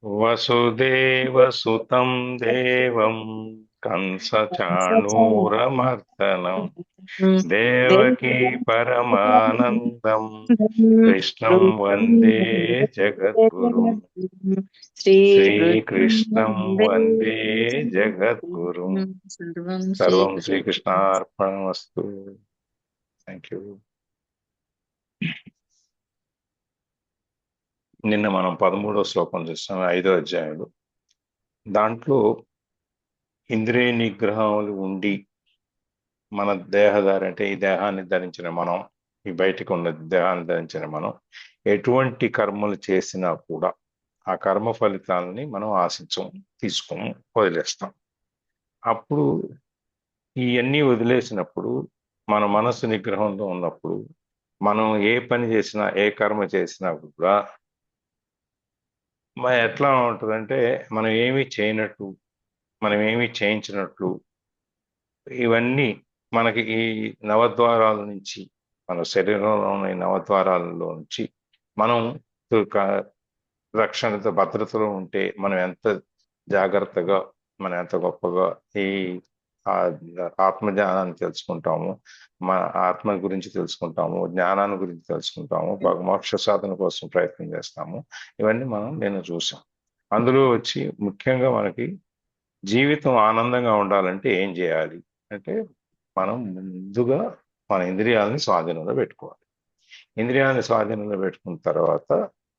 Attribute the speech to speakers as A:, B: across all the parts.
A: వసుదేవసుతం దేవం కంసచాణూరమర్దనం దేవకీ పరమానందం కృష్ణం వందే జగద్గురుం. శ్రీకృష్ణం వందే జగద్గురుం.
B: సర్వం
A: సర్వం
B: శ్రీకృష్ణ.
A: శ్రీకృష్ణార్పణమస్తు. Thank you. నిన్న మనం 13వ శ్లోకం చూస్తాం, 5వ అధ్యాయులు. దాంట్లో ఇంద్రియ నిగ్రహములు ఉండి మన దేహధారి అంటే ఈ దేహాన్ని ధరించిన మనం, ఈ బయటికి ఉన్న దేహాన్ని ధరించిన మనం ఎటువంటి కర్మలు చేసినా కూడా ఆ కర్మ ఫలితాలని మనం ఆశించం, తీసుకోము, వదిలేస్తాం. అప్పుడు ఇవన్నీ వదిలేసినప్పుడు మన మనసు నిగ్రహంలో ఉన్నప్పుడు మనం ఏ పని చేసినా ఏ కర్మ చేసినా కూడా మరి ఎట్లా ఉంటుందంటే మనం ఏమీ చేయనట్టు, మనం ఏమీ చేయించినట్లు, ఇవన్నీ మనకి ఈ నవద్వారాల నుంచి, మన శరీరంలో ఉన్న ఈ నవద్వారాలలో నుంచి మనం రక్షణతో భద్రతలో ఉంటే మనం ఎంత జాగ్రత్తగా, మనం ఎంత గొప్పగా ఈ ఆత్మజ్ఞానాన్ని తెలుసుకుంటాము, మన ఆత్మ గురించి తెలుసుకుంటాము, జ్ఞానాన్ని గురించి తెలుసుకుంటాము, మోక్ష సాధన కోసం ప్రయత్నం చేస్తాము. ఇవన్నీ మనం నేను చూసాం. అందులో వచ్చి ముఖ్యంగా మనకి జీవితం ఆనందంగా ఉండాలంటే ఏం చేయాలి అంటే మనం ముందుగా మన ఇంద్రియాలని స్వాధీనంలో పెట్టుకోవాలి. ఇంద్రియాలని స్వాధీనంలో పెట్టుకున్న తర్వాత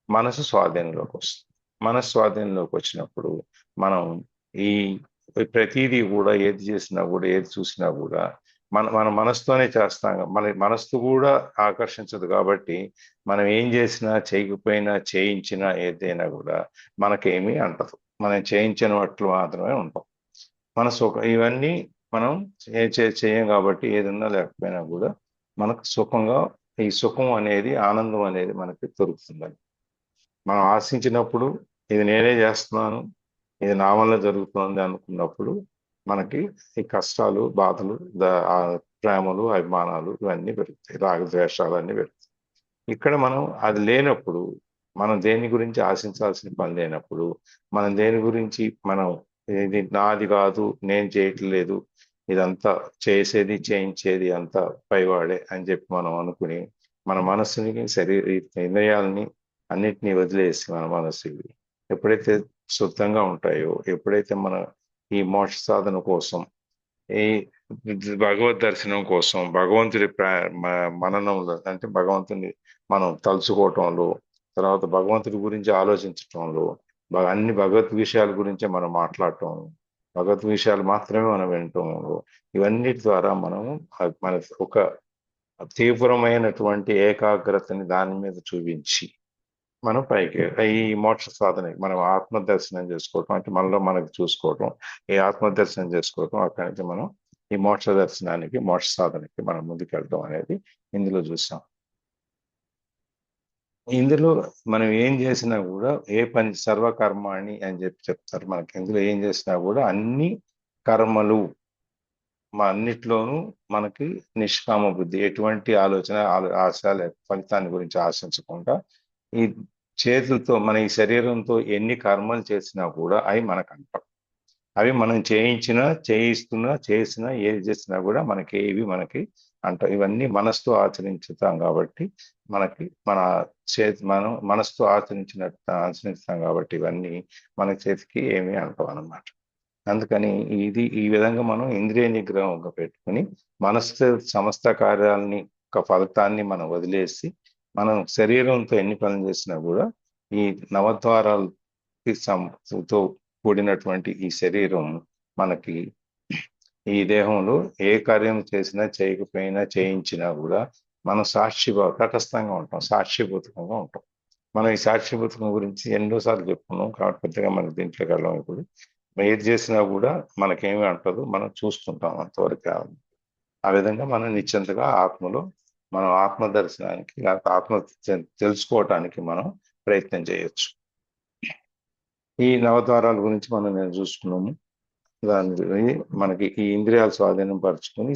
A: మనసు స్వాధీనంలోకి వస్తుంది. మనసు స్వాధీనంలోకి వచ్చినప్పుడు మనం ఈ ప్రతిదీ కూడా ఏది చేసినా కూడా, ఏది చూసినా కూడా మన మనసుతోనే చేస్తాం. మన మనసు కూడా ఆకర్షించదు కాబట్టి మనం ఏం చేసినా, చేయకపోయినా, చేయించినా ఏదైనా కూడా మనకేమీ అంటదు. మనం చేయించిన వాటిలో మాత్రమే ఉంటాం. మన ఇవన్నీ మనం చేయం కాబట్టి ఏదన్నా లేకపోయినా కూడా మనకు సుఖంగా, ఈ సుఖం అనేది, ఆనందం అనేది మనకి దొరుకుతుందని మనం ఆశించినప్పుడు, ఇది నేనే చేస్తున్నాను, ఇది నా వల్ల జరుగుతుంది అనుకున్నప్పుడు మనకి ఈ కష్టాలు, బాధలు, ప్రేమలు, అభిమానాలు ఇవన్నీ పెరుగుతాయి, రాగద్వేషాలు అన్నీ పెరుగుతాయి. ఇక్కడ మనం అది లేనప్పుడు, మనం దేని గురించి ఆశించాల్సిన పని లేనప్పుడు, మనం దేని గురించి మనం ఇది నాది కాదు, నేను చేయట్లేదు, ఇదంతా చేసేది చేయించేది అంతా పైవాడే అని చెప్పి మనం అనుకుని మన మనస్సుని, ఇంద్రియాలని అన్నిటినీ వదిలేసి మన మనసుకి ఎప్పుడైతే శుద్ధంగా ఉంటాయో, ఎప్పుడైతే మన ఈ మోక్ష సాధన కోసం, ఈ భగవద్ దర్శనం కోసం, భగవంతుడి మననంలో అంటే భగవంతుని మనం తలుచుకోవటంలో, తర్వాత భగవంతుడి గురించి ఆలోచించటంలో, అన్ని భగవద్ విషయాల గురించే మనం మాట్లాడటం, భగవద్ విషయాలు మాత్రమే మనం వినటంలో, ఇవన్నిటి ద్వారా మనం మన ఒక తీవ్రమైనటువంటి ఏకాగ్రతని దాని మీద చూపించి మనం పైకి ఈ మోక్ష సాధన, మనం ఆత్మ దర్శనం చేసుకోవటం అంటే మనలో మనకి చూసుకోవటం, ఈ ఆత్మ దర్శనం చేసుకోవటం, అక్కడి నుంచి మనం ఈ మోక్ష దర్శనానికి, మోక్ష సాధనకి మనం ముందుకెళ్ళడం అనేది ఇందులో చూసాం. ఇందులో మనం ఏం చేసినా కూడా, ఏ పని సర్వకర్మాణి అని చెప్పి చెప్తారు మనకి. ఇందులో ఏం చేసినా కూడా అన్ని కర్మలు, మా అన్నిట్లోనూ మనకి నిష్కామ బుద్ధి, ఎటువంటి ఆలోచన, ఆశ ఫలితాన్ని గురించి ఆశించకుండా ఈ చేతులతో, మన ఈ శరీరంతో ఎన్ని కర్మలు చేసినా కూడా అవి మనకు అంటాం. అవి మనం చేయించినా, చేయిస్తున్నా, చేసినా, ఏది చేసినా కూడా మనకి ఏవి మనకి అంటాం. ఇవన్నీ మనసుతో ఆచరించుతాం కాబట్టి మనకి మనం మనసుతో ఆచరించుతాం కాబట్టి ఇవన్నీ మన చేతికి ఏమీ అంటాం అన్నమాట. అందుకని ఇది ఈ విధంగా మనం ఇంద్రియ నిగ్రహంగా పెట్టుకుని మనసు సమస్త కార్యాలని, ఒక ఫలితాన్ని మనం వదిలేసి, మనం శరీరంతో ఎన్ని పనులు చేసినా కూడా ఈ నవద్వారాలకి తో కూడినటువంటి ఈ శరీరం మనకి, ఈ దేహంలో ఏ కార్యం చేసినా, చేయకపోయినా, చేయించినా కూడా మనం తటస్థంగా ఉంటాం, సాక్షిభూతకంగా ఉంటాం. మనం ఈ సాక్షిభూతకం గురించి ఎన్నోసార్లు చెప్పుకున్నాం కాబట్టి పెద్దగా మనకి దీంట్లోకి వెళ్ళాం. ఇప్పుడు ఏది చేసినా కూడా మనకేమీ అంటదు, మనం చూస్తుంటాం అంతవరకు. ఆ విధంగా మనం నిశ్చింతగా ఆత్మలో, మనం ఆత్మ దర్శనానికి, లేకపోతే ఆత్మ తెలుసుకోవటానికి మనం ప్రయత్నం చేయొచ్చు. ఈ నవద్వారాల గురించి నేను చూసుకున్నాము. దాని మనకి ఈ ఇంద్రియాలు స్వాధీనం పరుచుకొని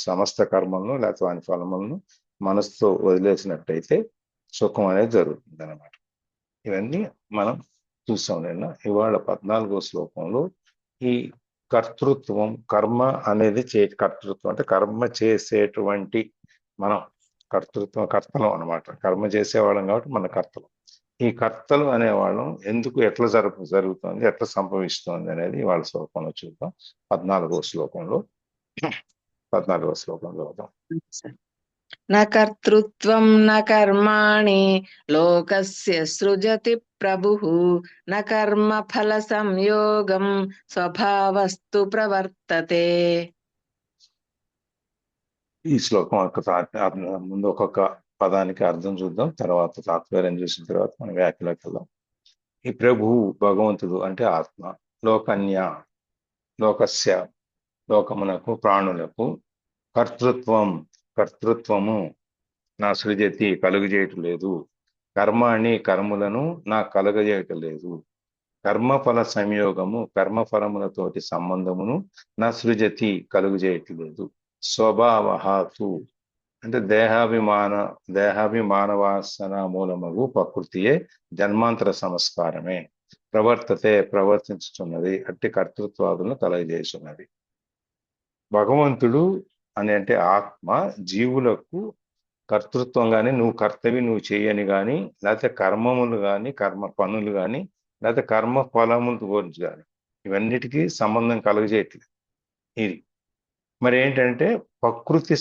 A: సమస్త కర్మలను లేకపోతే వాని ఫలములను మనసుతో వదిలేసినట్టయితే సుఖం అనేది జరుగుతుంది అన్నమాట. ఇవన్నీ మనం చూసాం నిన్న. ఇవాళ 14వ శ్లోకంలో ఈ కర్తృత్వం, కర్మ అనేది కర్తృత్వం అంటే కర్మ చేసేటువంటి మనం కర్తలం అనమాట. కర్మ చేసేవాళ్ళం కాబట్టి మన కర్తలు. ఈ కర్తలు అనేవాళ్ళం ఎందుకు, ఎట్లా జరుగుతుంది, ఎట్లా సంభవిస్తుంది అనేది వాళ్ళ శ్లోకంలో చూద్దాం. 14వ శ్లోకంలో చదువుదాం.
B: న కర్తృత్వం న కర్మాణి లోకస్య సృజతి ప్రభుః న కర్మ ఫల సంయోగం స్వభావస్తు ప్రవర్తతే.
A: ఈ శ్లోకం ముందు ఒక్కొక్క పదానికి అర్థం చూద్దాం, తర్వాత తాత్పర్యం చూసిన తర్వాత మనం వ్యాఖ్యలోకి వెళ్దాం. ఈ ప్రభువు భగవంతుడు అంటే ఆత్మ, లోకన్య లోకస్య లోకమునకు ప్రాణులకు, కర్తృత్వము నా సృజతి కలుగజేయటం లేదు, కర్మాణి కర్ములను నా కలుగజేయటం లేదు, కర్మఫల సంయోగము కర్మఫలములతోటి సంబంధమును నా సృజతి కలుగజేయటం లేదు, స్వభావహాతు అంటే దేహాభిమానవాసన మూలమగు ప్రకృతియే జన్మాంతర సంస్కారమే ప్రవర్తించుతున్నది, అట్టి కర్తృత్వాదులను కలగజేస్తున్నది. భగవంతుడు అని అంటే ఆత్మ జీవులకు కర్తృత్వం కానీ, నువ్వు కర్తవి నువ్వు చేయని కానీ, లేకపోతే కర్మములు కానీ, కర్మ పనులు కానీ, లేకపోతే కర్మ ఫలముల గురించి కానీ ఇవన్నిటికీ సంబంధం కలుగజేయట్లేదు. ఇది మరి ఏంటంటే ప్రకృతి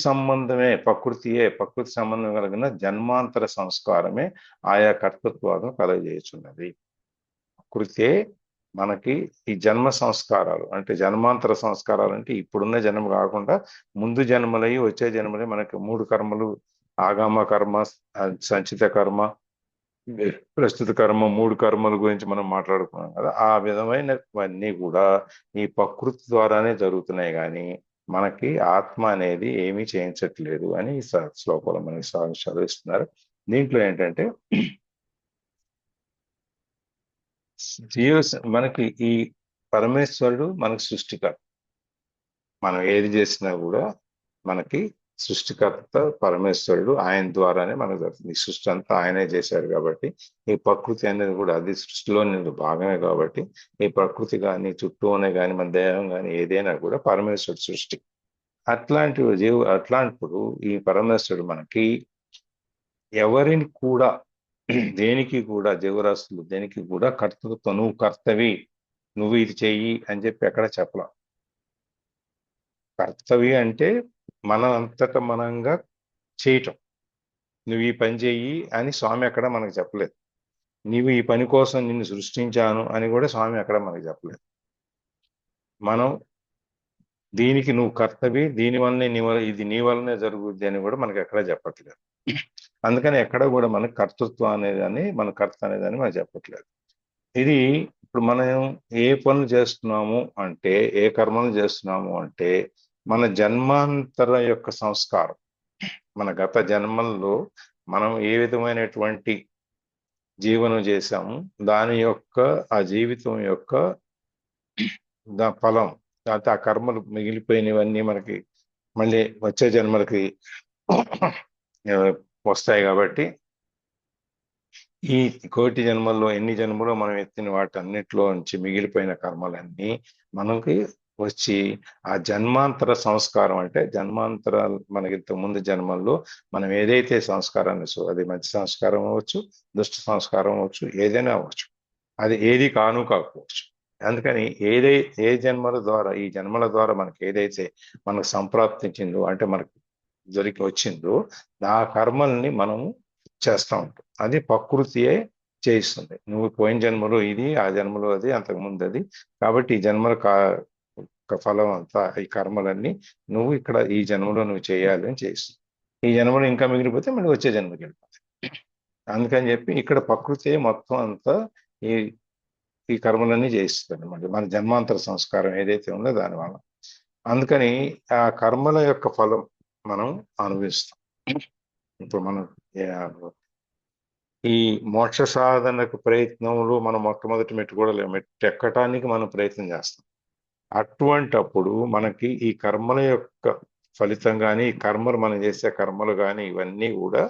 A: సంబంధం కలిగిన జన్మాంతర సంస్కారమే ఆయా కర్తృత్వాలను కలుగజేయుచున్నది. ప్రకృతే మనకి ఈ జన్మ సంస్కారాలు అంటే జన్మాంతర సంస్కారాలు అంటే ఇప్పుడున్న జన్మ కాకుండా ముందు జన్మలై వచ్చే జన్మలై మనకి 3 కర్మలు, ఆగామ కర్మ, సంచిత కర్మ, ప్రస్తుత కర్మ, 3 కర్మల గురించి మనం మాట్లాడుకున్నాం కదా. ఆ విధమైనవన్నీ కూడా ఈ ప్రకృతి ద్వారానే జరుగుతున్నాయి కానీ మనకి ఆత్మ అనేది ఏమీ చేయించట్లేదు అని ఈ శ్లోకంలో మనకి చదివిస్తున్నారు. దీంట్లో ఏంటంటే మనకి ఈ పరమేశ్వరుడు మనకి సృష్టికర్త. మనం ఏది చేసినా కూడా మనకి సృష్టికర్త పరమేశ్వరుడు, ఆయన ద్వారానే మనకు జరుగుతుంది. ఈ సృష్టి అంతా ఆయనే చేశారు కాబట్టి ఈ ప్రకృతి అనేది కూడా అది సృష్టిలో భాగమే కాబట్టి ఈ ప్రకృతి కానీ, చుట్టూ ఉన్న కానీ, మన దేహం కానీ ఏదైనా కూడా పరమేశ్వరుడు సృష్టి. అట్లాంటిప్పుడు ఈ పరమేశ్వరుడు మనకి ఎవరిని కూడా దేనికి కూడా జీవరాశులు దేనికి కూడా కర్తృత్వం, నువ్వు కర్తవి, నువ్వు ఇది చెయ్యి అని చెప్పి ఎక్కడ చెప్పలేం. కర్తవి అంటే మనం అంతటా మనంగా చేయటం. నువ్వు ఈ పని చెయ్యి అని స్వామి ఎక్కడ మనకు చెప్పలేదు. నీవు ఈ పని కోసం నిన్ను సృష్టించాను అని కూడా స్వామి ఎక్కడ మనకు చెప్పలేదు. మనం దీనికి నువ్వు కర్తవి, దీనివల్లనే ఇది నీ వల్లనే జరుగుద్ది అని కూడా మనకి ఎక్కడ చెప్పట్లేదు. అందుకని ఎక్కడ కూడా మనకు కర్తృత్వం అనేదాన్ని, మన కర్త అనేదాన్ని మనకు చెప్పట్లేదు. ఇది ఇప్పుడు మనం ఏ పనులు చేస్తున్నాము అంటే, ఏ కర్మలు చేస్తున్నాము అంటే మన జన్మాంతర యొక్క సంస్కారం, మన గత జన్మల్లో మనం ఏ విధమైనటువంటి జీవనం చేశాము దాని యొక్క ఆ జీవితం యొక్క ఫలం, లేకపోతే ఆ కర్మలు మిగిలిపోయినవన్నీ మనకి మళ్ళీ వచ్చే జన్మలకి వస్తాయి. కాబట్టి ఈ కోటి జన్మల్లో ఎన్ని జన్మలో మనం ఎత్తిన వాటన్నిటిలో నుంచి మిగిలిపోయిన కర్మలన్నీ మనకి వచ్చి ఆ జన్మాంతర సంస్కారం అంటే జన్మాంతరాలు మనకి ఇంత ముందు జన్మల్లో మనం ఏదైతే సంస్కారాన్ని, అది మంచి సంస్కారం అవ్వచ్చు, దుష్ట సంస్కారం అవ్వచ్చు, ఏదైనా అవ్వచ్చు, అది ఏది కాకపోవచ్చు. అందుకని ఏ జన్మల ద్వారా, ఈ జన్మల ద్వారా మనకి ఏదైతే మనకు సంప్రాప్తించిందో అంటే మనకు వచ్చిందో ఆ కర్మల్ని మనము చేస్తూ ఉంటాం. అది ప్రకృతియే చేయిస్తుంది. నువ్వు పోయిన జన్మలో ఇది, ఆ జన్మలో అది, అంతకుముందు అది, కాబట్టి ఈ జన్మల ఫలం అంతా ఈ కర్మలన్నీ నువ్వు ఇక్కడ ఈ జన్మలో నువ్వు చేయాలి అని చేయిస్తుంది. ఈ జన్మలో ఇంకా మిగిలిపోతే మళ్ళీ వచ్చే జన్మకి వెళ్ళిపోతాయి. అందుకని చెప్పి ఇక్కడ ప్రకృతి మొత్తం అంతా ఈ కర్మలన్నీ చేయిస్తుంది అనమాట, మన జన్మాంతర సంస్కారం ఏదైతే ఉందో దానివల్ల. అందుకని ఆ కర్మల యొక్క ఫలం మనం అనుభవిస్తాం. ఇప్పుడు మనం ఈ మోక్ష సాధనకు ప్రయత్నంలో మనం మొట్టమొదటి మెట్టు కూడా మెట్టు ఎక్కటానికి మనం ప్రయత్నం చేస్తాం. అటువంటప్పుడు మనకి ఈ కర్మల యొక్క ఫలితం కానీ, ఈ కర్మలు మనం చేసే కర్మలు కానీ ఇవన్నీ కూడా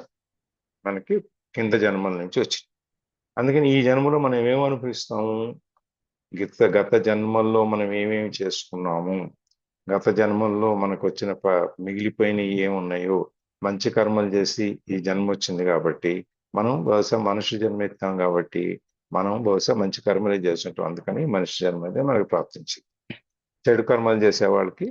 A: మనకి కింద జన్మల నుంచి వచ్చింది. అందుకని ఈ జన్మలో మనం ఏమేమి అనుభవిస్తాము, గత జన్మల్లో మనం ఏమేమి చేసుకున్నాము, గత జన్మల్లో మనకు వచ్చిన మిగిలిపోయినవి ఏమున్నాయో, మంచి కర్మలు చేసి ఈ జన్మ వచ్చింది కాబట్టి మనం బహుశా మనుష్య జన్మ ఎత్తాం కాబట్టి మనం బహుశా మంచి కర్మలే చేస్తుంటాం. అందుకని మనిషి జన్మ అనేది మనకు ప్రాప్తించింది. చెడు కర్మలు చేసే వాళ్ళకి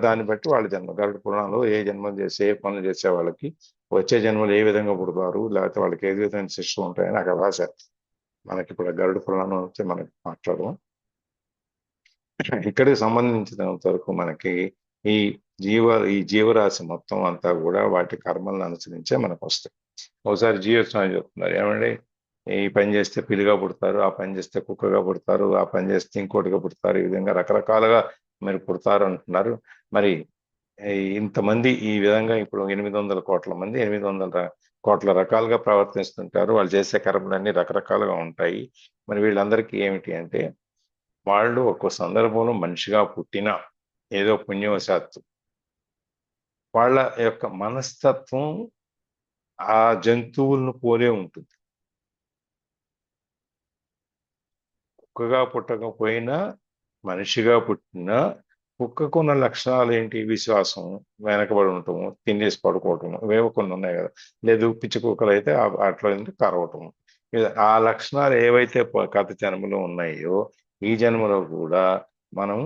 A: దాన్ని బట్టి వాళ్ళ జన్మ గరుడ పురాణంలో ఏ జన్మలు చేసే ఏ పనులు చేసే వాళ్ళకి వచ్చే జన్మలు ఏ విధంగా పుడతారు, లేకపోతే వాళ్ళకి ఏ విధమైన శిక్షలు ఉంటాయని నాకు రాశారు. మనకి ఇప్పుడు గరుడ పురాణం వచ్చి మనకి మాట్లాడడం ఇక్కడికి సంబంధించినంత వరకు మనకి ఈ ఈ జీవరాశి మొత్తం అంతా కూడా వాటి కర్మలను అనుసరించే మనకు వస్తాయి. ఒకసారి జీవస్వామి చెప్తున్నారు, ఏమంటే ఈ పని చేస్తే పిల్లిగా పుడతారు, ఆ పని చేస్తే కుక్కగా పుడతారు, ఆ పని చేస్తే ఇంకోటిగా పుడతారు, ఈ విధంగా రకరకాలుగా మీరు పుడతారు అంటున్నారు. మరి ఇంతమంది ఈ విధంగా ఇప్పుడు 800 కోట్ల మంది 800 కోట్ల రకాలుగా ప్రవర్తిస్తుంటారు. వాళ్ళు చేసే కర్మలన్నీ రకరకాలుగా ఉంటాయి. మరి వీళ్ళందరికీ ఏమిటి అంటే, వాళ్ళు ఒక్కో సందర్భంలో మనిషిగా పుట్టిన ఏదో పుణ్యవశాత్తు వాళ్ళ యొక్క మనస్తత్వం ఆ జంతువులను పోలే ఉంటుంది. కుక్కగా పుట్టకపోయినా మనిషిగా పుట్టినా కుక్కకున్న లక్షణాలు ఏంటి? విశ్వాసం, వెనకబడి ఉండటము, తినేసి పడుకోవటము, ఇవేవో కొన్ని ఉన్నాయి కదా. లేదు పిచ్చి కుక్కలు అయితే అట్లా కరవటము. ఆ లక్షణాలు ఏవైతే గత జన్మలో ఉన్నాయో ఈ జన్మలో కూడా మనం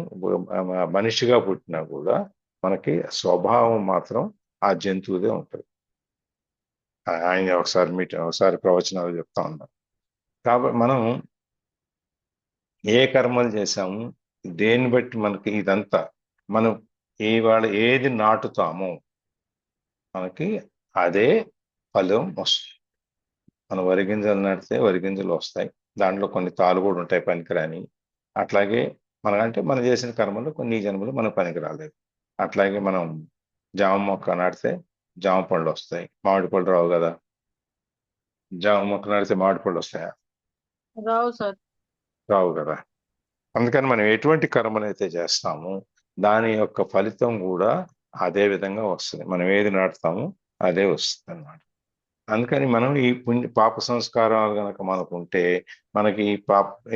A: మనిషిగా పుట్టినా కూడా మనకి స్వభావం మాత్రం ఆ జంతువుదే ఉంటుంది. ఆయన ఒకసారి ప్రవచనాలు చెప్తా ఉన్నారు. కాబట్టి మనం ఏ కర్మలు చేశాము, దేన్ని బట్టి మనకి ఇదంతా మనం ఇవాళ ఏది నాటుతామో మనకి అదే ఫలం వస్తుంది. మనం వరి గింజలు నాటితే వరి గింజలు వస్తాయి. దాంట్లో కొన్ని తాలు కూడా ఉంటాయి పనికిరాని. అట్లాగే మనం చేసిన కర్మలు కొన్ని జన్మలు మనకు పనికి రాలేదు. అట్లాగే మనం జామ మొక్క నాటితే జామ పళ్ళు వస్తాయి, మామిడి పళ్ళు రావు కదా. జామ మొక్క నాటితే మామిడి పళ్ళు వస్తాయా?
C: రావు సార్.
A: రావు కదా. అందుకని మనం ఎటువంటి కర్మలు అయితే చేస్తామో దాని యొక్క ఫలితం కూడా అదే విధంగా వస్తుంది. మనం ఏది నాటుతామో అదే వస్తుంది అన్నమాట. అందుకని మనం ఈ పాప సంస్కారాలు కనుక మనకు ఉంటే మనకి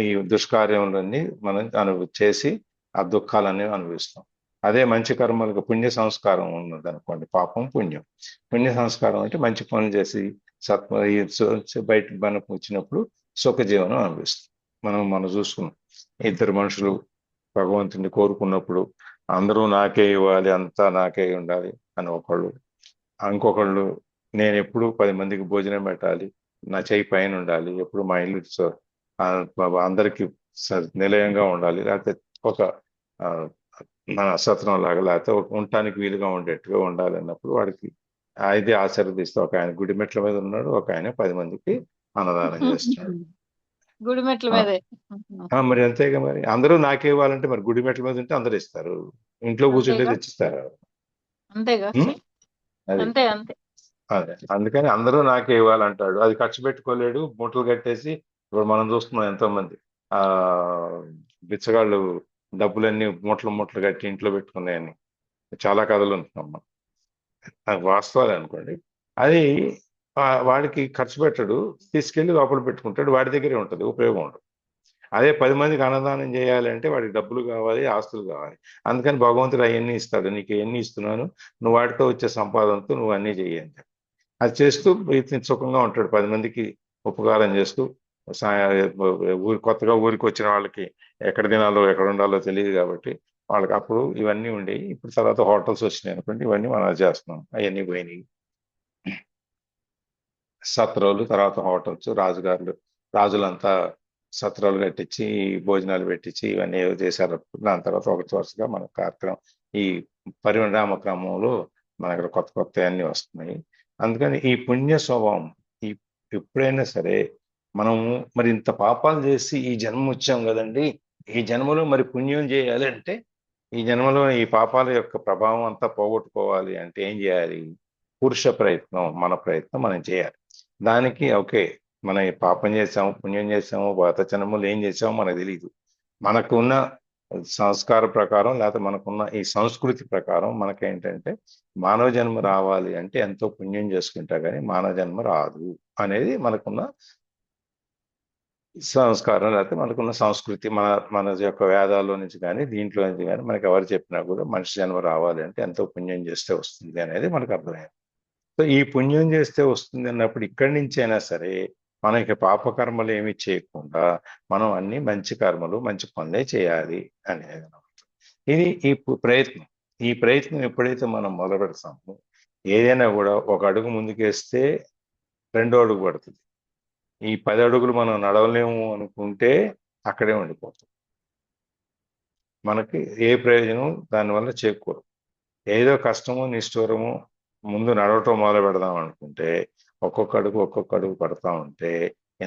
A: ఈ దుష్కార్యములన్నీ మనం చేసి ఆ దుఃఖాలన్నీ అనుభవిస్తాం. అదే మంచి కర్మలకు పుణ్య సంస్కారం ఉన్నది అనుకోండి, పాపం పుణ్యం. పుణ్య సంస్కారం అంటే మంచి పనులు చేసి బయట మనకు వచ్చినప్పుడు సుఖ జీవనం అనుభవిస్తాం. మనం చూసుకున్నాం, ఇద్దరు మనుషులు భగవంతుని కోరుకున్నప్పుడు అందరూ నాకే ఇవ్వాలి, అంతా నాకే ఉండాలి అని ఒకళ్ళు, ఇంకొకళ్ళు నేను ఎప్పుడు 10 మందికి భోజనం పెట్టాలి, నా చేయి పైన ఉండాలి, ఎప్పుడు మా ఇల్లు అందరికి నిలయంగా ఉండాలి, లేకపోతే ఒక మన సత్రం లాగా లేకపోతే ఉండటానికి వీలుగా ఉండేట్టుగా ఉండాలి అన్నప్పుడు వాడికి అయితే ఆశీర్వదిస్తే ఒక ఆయన గుడి మెట్ల మీద ఉన్నాడు, ఒక ఆయన 10 మందికి అన్నదానం చేస్తున్నాడు.
C: గుడి మెట్ల మీదే.
A: మరి అంతేగా, మరి అందరూ నాకే ఇవ్వాలంటే మరి గుడి మెట్ల మీద ఉంటే అందరు ఇస్తారు, ఇంట్లో కూర్చుంటే తెచ్చిస్తారు.
C: అంతేగా,
A: అది
C: అంతే అంతే.
A: అదే అందుకని అందరూ నాకే ఇవ్వాలంటాడు. అది ఖర్చు పెట్టుకోలేడు, మూటలు కట్టేసి. ఇప్పుడు మనం చూస్తున్నాం ఎంతో మంది ఆ బిచ్చగాళ్ళు డబ్బులన్నీ మూటలు మూటలు కట్టి ఇంట్లో పెట్టుకున్నాయని చాలా కథలు ఉంటున్నాం మనం. నాకు వాస్తవాలు అనుకోండి. అది వాడికి ఖర్చు పెట్టడు, తీసుకెళ్లి లోపల పెట్టుకుంటాడు, వాడి దగ్గరే ఉంటుంది, ఉపయోగం ఉండదు. అదే 10 మందికి అన్నదానం చేయాలంటే వాడికి డబ్బులు కావాలి, ఆస్తులు కావాలి. అందుకని భగవంతుడు అవన్నీ ఇస్తాడు, నీకు ఎన్ని ఇస్తున్నాను, నువ్వు వాటితో వచ్చే సంపాదనతో నువ్వు అన్నీ చెయ్యండి. అది చేస్తూ సుఖంగా ఉంటాడు, 10 మందికి ఉపకారం చేస్తూ. కొత్తగా ఊరికి వచ్చిన వాళ్ళకి ఎక్కడ తినాలో ఎక్కడ ఉండాలో తెలియదు కాబట్టి వాళ్ళకి అప్పుడు ఇవన్నీ ఉండేవి. ఇప్పుడు తర్వాత హోటల్స్ వచ్చినాయి అనుకోండి, ఇవన్నీ మనం చేస్తున్నాం, అవన్నీ పోయినాయి. సత్రాలు, తర్వాత హోటల్స్, రాజులంతా సత్రాలు కట్టించి భోజనాలు పెట్టించి ఇవన్నీ ఏవో చేశారు. దాని తర్వాత ఒకటి వరుసగా మన కార్యక్రమం ఈ పరిణామ క్రమంలో మనకు కొత్త కొత్త అన్నీ వస్తున్నాయి. అందుకని ఈ పుణ్య స్వభావం ఎప్పుడైనా సరే మనము మరి ఇంత పాపాలు చేసి ఈ జన్మ వచ్చాం కదండి, ఈ జన్మలో మరి పుణ్యం చేయాలి అంటే, ఈ జన్మలో ఈ పాపాల యొక్క ప్రభావం అంతా పోగొట్టుకోవాలి అంటే ఏం చేయాలి? పురుష ప్రయత్నం, మన ప్రయత్నం మనం చేయాలి. దానికి ఓకే, మనం పాపం చేసాము, పుణ్యం చేసాము, గత జన్మలో ఏం చేసామో మనకు తెలియదు. మనకున్న సంస్కార ప్రకారం లేకపోతే మనకున్న ఈ సంస్కృతి ప్రకారం మనకేంటంటే మానవ జన్మ రావాలి అంటే ఎంతో పుణ్యం చేసుకుంటా కానీ మానవ జన్మ రాదు అనేది మనకున్న సంస్కారం లేకపోతే మనకున్న సంస్కృతి మన మన యొక్క వేదాల్లో నుంచి కానీ దీంట్లో నుంచి కానీ మనకి ఎవరు చెప్పినా కూడా మనిషి జన్మ రావాలి అంటే ఎంతో పుణ్యం చేస్తే వస్తుంది అనేది మనకు అర్థమైంది. సో ఈ పుణ్యం చేస్తే వస్తుంది అన్నప్పుడు ఇక్కడి నుంచి అయినా సరే మనకి పాపకర్మలు ఏమి చేయకుండా మనం అన్ని మంచి కర్మలు మంచి పనులే చేయాలి అనేది అన్నమాట. ఇది ప్రయత్నం. ఈ ప్రయత్నం ఎప్పుడైతే మనం మొదలు పెడతామో ఏదైనా కూడా ఒక అడుగు ముందుకేస్తే రెండో అడుగు పడుతుంది. ఈ 10 అడుగులు మనం నడవలేము అనుకుంటే అక్కడే ఉండిపోతాం. మనకి ఏ ప్రయోజనం దానివల్ల చేకూరు. ఏదో కష్టము నిష్ఠూరము ముందు నడవటం మొదలు పెడదాం అనుకుంటే ఒక్కొక్క అడుగు పడతా ఉంటే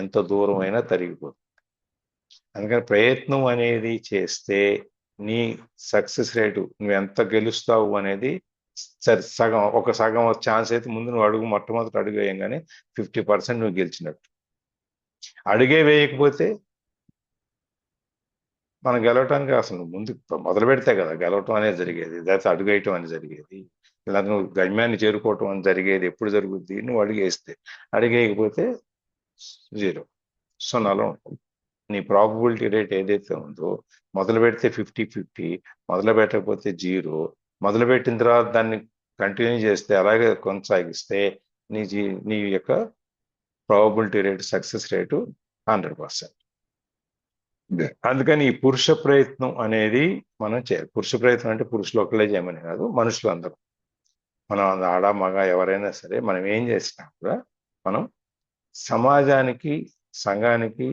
A: ఎంత దూరమైనా తరిగిపోతుంది. అందుకని ప్రయత్నం అనేది చేస్తే నీ సక్సెస్ రేటు నువ్వు ఎంత గెలుస్తావు అనేది సగం ఛాన్స్ అయితే ముందు నువ్వు మొట్టమొదటి అడుగు వేయంగానే 50% నువ్వు గెలిచినట్టు. అడుగే వేయకపోతే మనం గెలవటానికి అసలు ముందు మొదలు పెడితే కదా గెలవటం అనేది జరిగేది, లేకపోతే అడుగు వేయటం అనేది జరిగేది, ఇలా నువ్వు గమ్యాన్ని చేరుకోవటం అని జరిగేది ఎప్పుడు జరుగుద్ది? నువ్వు అడుగేస్తే. అడుగేయకపోతే 0 సున్నాలో ఉంటుంది. నీ ప్రాబబిలిటీ రేట్ ఏదైతే ఉందో మొదలు పెడితే 50-50, మొదలు పెట్టకపోతే 0, మొదలు పెట్టిన తర్వాత దాన్ని కంటిన్యూ చేస్తే అలాగే కొనసాగిస్తే నీ యొక్క ప్రాబబిలిటీ రేటు సక్సెస్ రేటు 100%. అందుకని ఈ పురుష ప్రయత్నం అనేది మనం చేయాలి. పురుష ప్రయత్నం అంటే పురుషులు ఒకళ్ళే చేయమని కాదు, మనుషులు అందరూ, మనం ఆడ మగ ఎవరైనా సరే మనం ఏం చేసినా కూడా మనం సమాజానికి సంఘానికి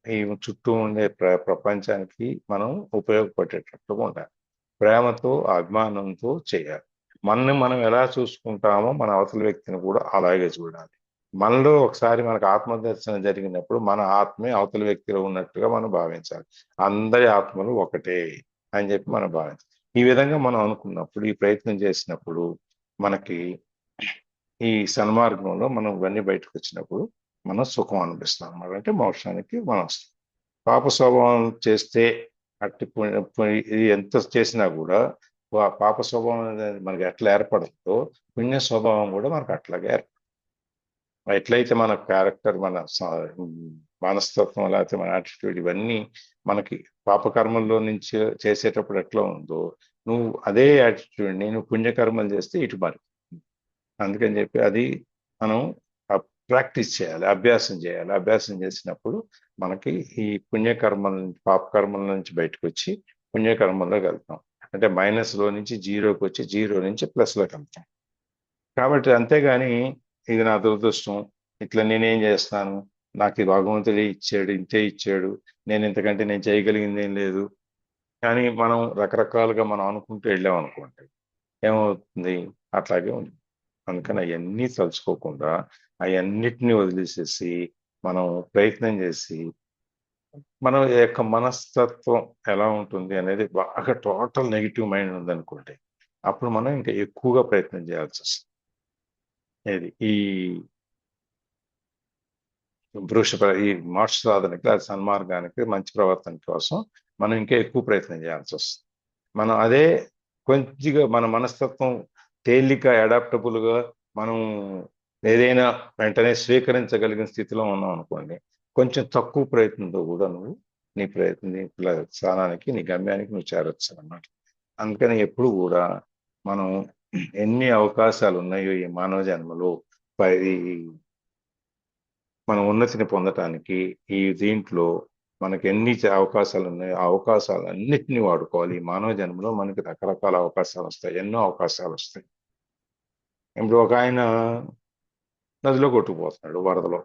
A: ఈ చుట్టూ ఉండే ప్రపంచానికి మనం ఉపయోగపడేటట్టుగా ఉండాలి. ప్రేమతో అభిమానంతో చేయాలి. మనని మనం ఎలా చూసుకుంటామో మన అవతల వ్యక్తిని కూడా అలాగే చూడాలి. మనలో ఒకసారి మనకు ఆత్మదర్శనం జరిగినప్పుడు మన ఆత్మే అవతల వ్యక్తిలో ఉన్నట్టుగా మనం భావించాలి. అందరి ఆత్మలు ఒకటే అని చెప్పి మనం భావించాలి. ఈ విధంగా మనం అనుకున్నప్పుడు, ఈ ప్రయత్నం చేసినప్పుడు మనకి ఈ సన్మార్గంలో మనం ఇవన్నీ బయటకు వచ్చినప్పుడు మనం సుఖం అనిపిస్తాం అన్నమాట. అంటే మోక్షానికి మనం వస్తాం. పాప స్వభావం చేస్తే అట్టి ఇది ఎంత చేసినా కూడా పాప స్వభావం అనేది మనకి ఎట్లా ఏర్పడుతుందో పుణ్య స్వభావం కూడా మనకు అట్లాగే ఏర్పడుతుంది. ఎట్లయితే మన క్యారెక్టర్, మన మనస్తత్వం, లేకపోతే మన యాటిట్యూడ్ ఇవన్నీ మనకి పాపకర్మల్లో నుంచి చేసేటప్పుడు ఎట్లా ఉందో నువ్వు అదే యాటిట్యూడ్ నువ్వు పుణ్యకర్మలు చేస్తే ఇటు మరి. అందుకని చెప్పి అది మనం ప్రాక్టీస్ చేయాలి, అభ్యాసం చేయాలి. అభ్యాసం చేసినప్పుడు మనకి ఈ పుణ్యకర్మల నుంచి పాపకర్మల నుంచి బయటకు వచ్చి పుణ్యకర్మల్లోకి వెళ్తాం. అంటే మైనస్లో నుంచి 0కి వచ్చి 0 నుంచి ప్లస్లోకి వెళ్తాం. కాబట్టి అంతేగాని ఇది నా దురదృష్టం, ఇట్లా నేనేం చేస్తాను, నాకు ఈ భగవంతుడే ఇచ్చాడు, ఇంతే ఇచ్చాడు, నేను ఇంతకంటే నేను చేయగలిగింది ఏం లేదు కానీ మనం రకరకాలుగా మనం అనుకుంటూ వెళ్ళాం అనుకోండి, ఏమవుతుంది? అట్లాగే ఉంది. అందుకని అవన్నీ తలుచుకోకుండా అవన్నిటినీ వదిలేసేసి మనం ప్రయత్నం చేసి మన యొక్క మనస్తత్వం ఎలా ఉంటుంది అనేది బాగా టోటల్ నెగిటివ్ మైండ్ ఉందనుకోండి, అప్పుడు మనం ఇంకా ఎక్కువగా ప్రయత్నం చేయాల్సి వస్తుంది. ఏది ఈ ఈ మోక్ష సాధనకి, అది సన్మార్గానికి, మంచి ప్రవర్తన కోసం మనం ఇంకా ఎక్కువ ప్రయత్నం చేయాల్సి వస్తుంది. మనం అదే కొద్దిగా మన మనస్తత్వం తేలిక అడాప్టబుల్గా మనం ఏదైనా వెంటనే స్వీకరించగలిగిన స్థితిలో ఉన్నాం అనుకోండి, కొంచెం తక్కువ ప్రయత్నంతో కూడా నువ్వు నీ స్థానానికి, నీ గమ్యానికి నువ్వు చేరొచ్చు అన్నమాట. అందుకని ఎప్పుడు కూడా మనం ఎన్ని అవకాశాలు ఉన్నాయో ఈ మానవ జన్మలో మన ఉన్నతిని పొందటానికి, ఈ దీంట్లో మనకి ఎన్ని అవకాశాలు ఉన్నాయో ఆ అవకాశాలు అన్నిటినీ వాడుకోవాలి. ఈ మానవ జన్మలో మనకి రకరకాల అవకాశాలు వస్తాయి, ఎన్నో అవకాశాలు వస్తాయి. ఇప్పుడు ఒక ఆయన నదిలో కొట్టుకుపోతున్నాడు వరదలో.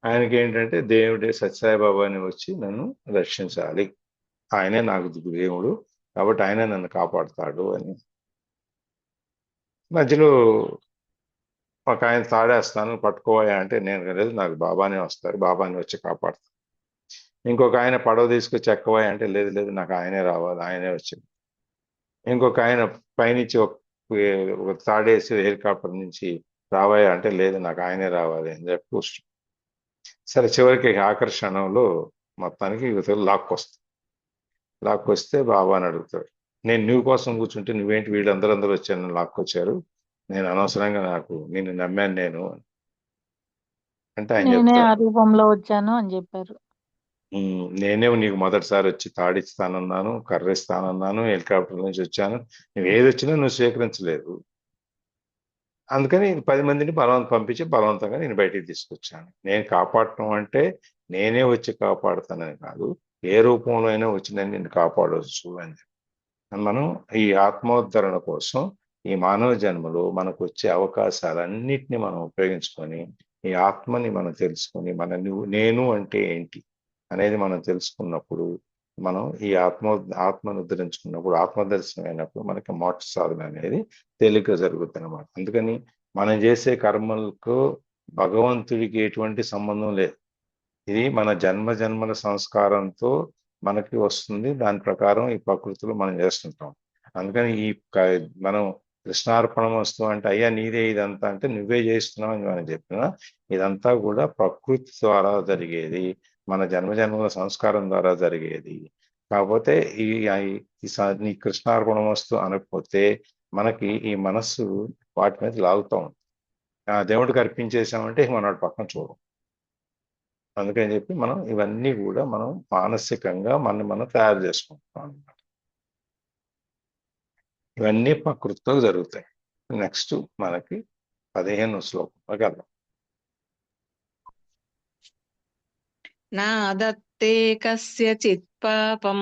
A: ఆయనకి ఏంటంటే దేవుడే సత్యసాయిబాబాని వచ్చి నన్ను రక్షించాలి, ఆయనే నాకు దేవుడు కాబట్టి ఆయనే నన్ను కాపాడుతాడు అని. మధ్యలో ఒక ఆయన తాడేస్తాను పట్టుకోవా అంటే, నేను లేదు, నాకు బాబానే వస్తారు, బాబాని వచ్చి కాపాడుతాను. ఇంకొక ఆయన పడవ తీసుకొచ్చి ఎక్కవా అంటే, లేదు లేదు, నాకు ఆయనే రావాలి, ఆయనే వచ్చి. ఇంకొక ఆయన పైనుంచి ఒక తాడేసి హెలికాప్టర్ నుంచి రావాయా అంటే, లేదు, నాకు ఆయనే రావాలి అని చెప్పి కూర్చు. సరే, చివరికి ఆకర్షణలో మొత్తానికి యువతలు లాక్కొస్తే బాబాని అడుగుతాడు, నేను నువ్వు కోసం కూర్చుంటే నువ్వేంటి వీళ్ళందరూ వచ్చాను లాక్కొచ్చారు, నేను అనవసరంగా, నిన్ను నమ్మాను నేను. అంటే ఆయన
C: నేనే ఆ
A: చెప్తాడు,
C: రూపంలో వచ్చాను అని చెప్పారు.
A: నేనే నీకు మొదటిసారి వచ్చి తాడిస్తానన్నాను, కర్రిస్తానన్నాను, హెలికాప్టర్ నుంచి వచ్చాను, నువ్వు ఏది వచ్చినా నువ్వు స్వీకరించలేదు, అందుకని 10 మందిని పంపించి బలవంతంగా నేను బయటికి తీసుకొచ్చాను. నేను కాపాడటం అంటే నేనే వచ్చి కాపాడుతానని కాదు, ఏ రూపంలో అయినా వచ్చి నేను నిన్ను కాపాడవచ్చు అని చెప్పి. మనం ఈ ఆత్మోద్ధరణ కోసం ఈ మానవ జన్మలో మనకు వచ్చే అవకాశాలన్నిటిని మనం ఉపయోగించుకొని ఈ ఆత్మని మనం తెలుసుకొని నేను అంటే ఏంటి అనేది మనం తెలుసుకున్నప్పుడు, మనం ఈ ఆత్మను ఉద్ధరించుకున్నప్పుడు, ఆత్మదర్శనం అయినప్పుడు మనకి మోక్ష సాధన అనేది తేలిక జరుగుతుంది అన్నమాట. అందుకని మనం చేసే కర్మలకు భగవంతుడికి ఎటువంటి సంబంధం లేదు. ఇది మన జన్మ జన్మల సంస్కారంతో మనకి వస్తుంది, దాని ప్రకారం ఈ ప్రకృతిలో మనం చేస్తుంటాం. అందుకని మనం కృష్ణార్పణం వస్తూ అంటే అయ్యా నీదే ఇదంతా అంటే నువ్వే చేస్తున్నావు అని మనం చెప్పినా, ఇదంతా కూడా ప్రకృతి ద్వారా జరిగేది, మన జన్మ జన్మల సంస్కారం ద్వారా జరిగేది. కాకపోతే నీ కృష్ణార్పణం వస్తూ అనకపోతే మనకి ఈ మనస్సు వాటి మీద లాగుతూ ఉంటుంది. దేవుడికి అర్పించేసామంటే మనం పక్కన చూడం. అందుకని చెప్పి మనం ఇవన్నీ కూడా మనం మానసికంగా మనం తయారు చేసుకుంటాం అన్నమాట. ఇవన్నీ ప్రకృతితో జరుగుతాయి. నెక్స్ట్ మనకి 15వ శ్లోకంలోకి వెళ్దాం.
B: నా దత్తే కస్యచిత్ పాపం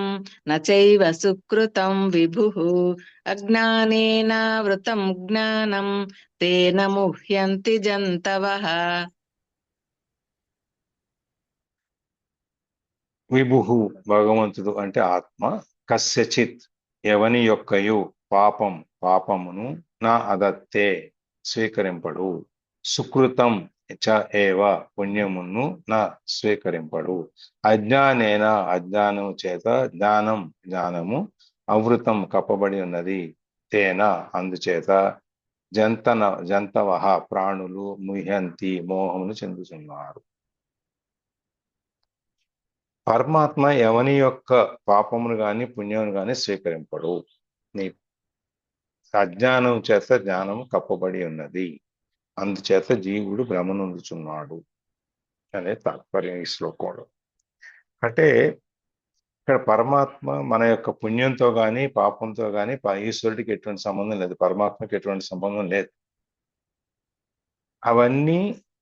B: నచైవ సుకృతం విభుః అజ్ఞానేనావృతం జ్ఞానం తేన ముహ్యంతి జంతవః.
A: విభుహు భగవంతుడు అంటే ఆత్మ, కస్యచిత్ ఎవని యొక్కయు పాపమును నా అదత్తే స్వీకరింపడు, సుకృతం చ ఏవ పుణ్యమును నా స్వీకరింపడు, అజ్ఞానం చేత జ్ఞానము అవృతం కప్పబడి ఉన్నది, తేన అందుచేత జంతవః ప్రాణులు ముహ్యంతి మోహమును చెందుతున్నారు. పరమాత్మ ఎవని యొక్క పాపమును గాని పుణ్యమును గాని స్వీకరింపడు. నీ అజ్ఞానం చేత జ్ఞానం కప్పబడి ఉన్నది, అందుచేత జీవుడు భ్రమనొందుచున్నాడు అనే తాత్పర్యం ఈ శ్లోకంలో. అంటే ఇక్కడ పరమాత్మ మన యొక్క పుణ్యంతో గాని పాపంతో గాని ఈశ్వరుడికి ఎటువంటి సంబంధం లేదు, పరమాత్మకి ఎటువంటి సంబంధం లేదు. అవన్నీ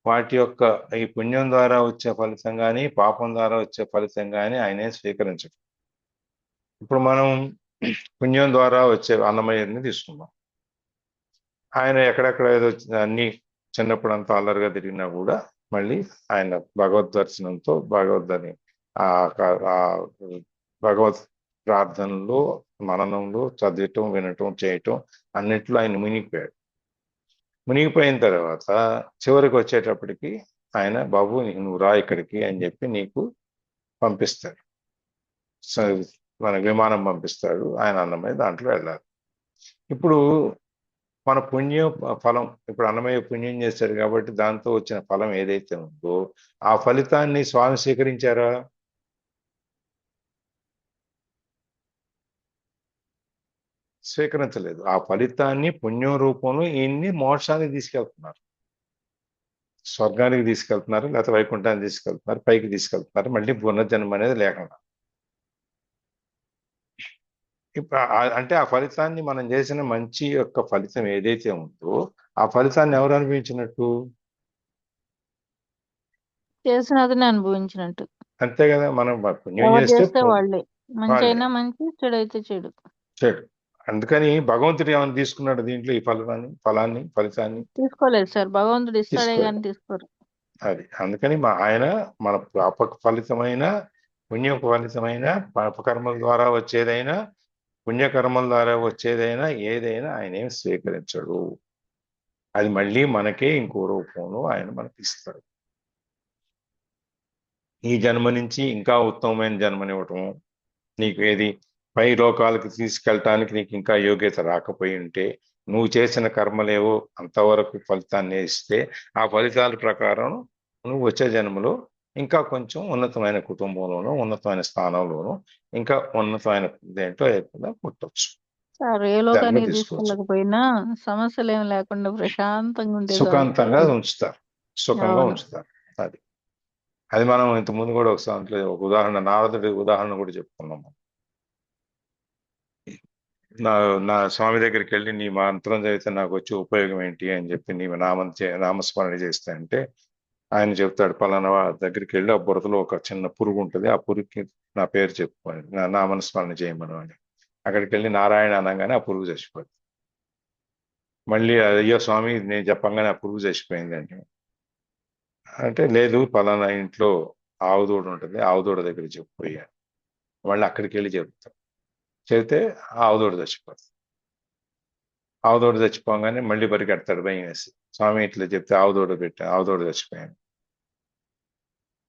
A: వాటి యొక్క ఈ పుణ్యం ద్వారా వచ్చే ఫలితం కానీ పాపం ద్వారా వచ్చే ఫలితం కానీ ఆయనే స్వీకరించడు. ఇప్పుడు మనం పుణ్యం ద్వారా వచ్చే అన్నమయ్యని తీసుకున్నాం. ఆయన ఎక్కడెక్కడ ఏదో అన్ని చిన్నప్పుడు అంతా అల్లరిగా తిరిగినా కూడా మళ్ళీ ఆయన భగవద్ దర్శనంతో భగవత్ ప్రార్థనలో మననంలో చదివటం వినటం చేయటం అన్నిట్లో ఆయన మునిగిపోయిన తర్వాత చివరికి వచ్చేటప్పటికి ఆయన బాబు నువ్వు రా ఇక్కడికి అని చెప్పి నీకు పంపిస్తాడు, మన విమానం పంపిస్తాడు, ఆయన అన్నమయ్య దాంట్లో వెళ్ళాలి. ఇప్పుడు మన పుణ్యం ఫలం, ఇప్పుడు అన్నమయ్య పుణ్యం చేశాడు కాబట్టి దాంతో వచ్చిన ఫలం ఏదైతే ఉందో ఆ ఫలితాన్ని స్వామి స్వీకరించారా? స్వీకరించలేదు. ఆ ఫలితాన్ని పుణ్యం రూపంలో ఈయన్ని మోక్షానికి తీసుకెళ్తున్నారు, స్వర్గానికి తీసుకెళ్తున్నారు, లేకపోతే వైకుంఠానికి తీసుకెళ్తున్నారు, పైకి తీసుకెళ్తున్నారు, మళ్ళీ పునర్జన్మ అనేది లేకుండా. ఇప్పుడు అంటే ఆ ఫలితాన్ని మనం చేసిన మంచి యొక్క ఫలితం ఏదైతే ఉందో ఆ ఫలితాన్ని ఎవరు అనుభవించినట్టు?
C: చేసినది అనుభవించినట్టు.
A: అంతే కదా. మనం పుణ్యం
C: ఎవరు
A: చేస్తే
C: చేస్తే వాళ్ళే, మంచి
A: వాళ్ళే,
C: అయినా మంచి, చెడైతే చెడు.
A: చెడు. అందుకని భగవంతుడు ఏమైనా తీసుకున్నాడు దీంట్లో ఈ ఫలితాన్ని
C: తీసుకోలేదు సార్, భగవంతుడు ఇస్తాడే
A: తీసుకోలేదు.
C: కానీ తీసుకోరు.
A: అది అందుకని ఆయన మన పాప ఫలితమైన పుణ్య ఫలితమైన పాపకర్మల ద్వారా వచ్చేదైనా పుణ్యకర్మల ద్వారా వచ్చేదైనా ఏదైనా ఆయన ఏం స్వీకరించడు. అది మళ్ళీ మనకే ఇంకో రూపంలో ఆయన మనకి ఇస్తాడు. ఈ జన్మ నుంచి ఇంకా ఉత్తమమైన జన్మనివ్వటం, నీకు ఏది పై లోకాలకు తీసుకెళ్ళటానికి నీకు ఇంకా యోగ్యత రాకపోయి ఉంటే నువ్వు చేసిన కర్మలేవో అంతవరకు ఫలితాన్ని ఇస్తే ఆ ఫలితాల ప్రకారం నువ్వు వచ్చే జన్మలో ఇంకా కొంచెం ఉన్నతమైన కుటుంబంలోనూ ఉన్నతమైన స్థానంలోనూ ఇంకా ఉన్నతమైన దేంట్లో ఏదైనా పుట్టవచ్చు,
C: సార్ ఏ
A: జన్మ
C: లోకానికి
A: తీసుకోవచ్చు.
C: తీసుకెళ్ళకపోయినా సమస్యలు ఏమి లేకుండా ప్రశాంతంగా ఉంటే చాలు.
A: సుఖాంతంగా ఉంచుతారు, సుఖంగా
C: అవును.
A: ఉంచుతారు. అది అది మనం ఇంతకుముందు కూడా ఒకసారి ఒక ఉదాహరణ, నారదుడి ఉదాహరణ కూడా చెప్పుకున్నాము. నా నా స్వామి దగ్గరికి వెళ్ళి నీ మంత్రం చదివితే నాకు వచ్చే ఉపయోగం ఏంటి అని చెప్పి నీ నామస్మరణ చేస్తే అంటే ఆయన చెప్తాడు, పలానా దగ్గరికి వెళ్ళి ఆ బురదలో ఒక చిన్న పురుగు ఉంటుంది, ఆ పురుగుకి నా పేరు చెప్పుకోండి, నా నామస్మరణ చేయమను అని. అక్కడికి వెళ్ళి నారాయణ అనగానే ఆ పురుగు చచ్చిపోయింది. మళ్ళీ అయ్యో స్వామి నేను చెప్పంగానే ఆ పురుగు చచ్చిపోయింది అంటే లేదు, పలానా ఇంట్లో ఆవుదూడ ఉంటుంది, ఆవుదూడ దగ్గర చెప్పిపోయాను. మళ్ళీ అక్కడికి వెళ్ళి చెబితే ఆవుదూడ చచ్చిపోతుంది. ఆవుదూడ చచ్చిపోగానే మళ్ళీ పరిగెడతాడు భయం వేసి, స్వామి ఇట్లా చెప్తే ఆవుదూడ చచ్చిపోయాను.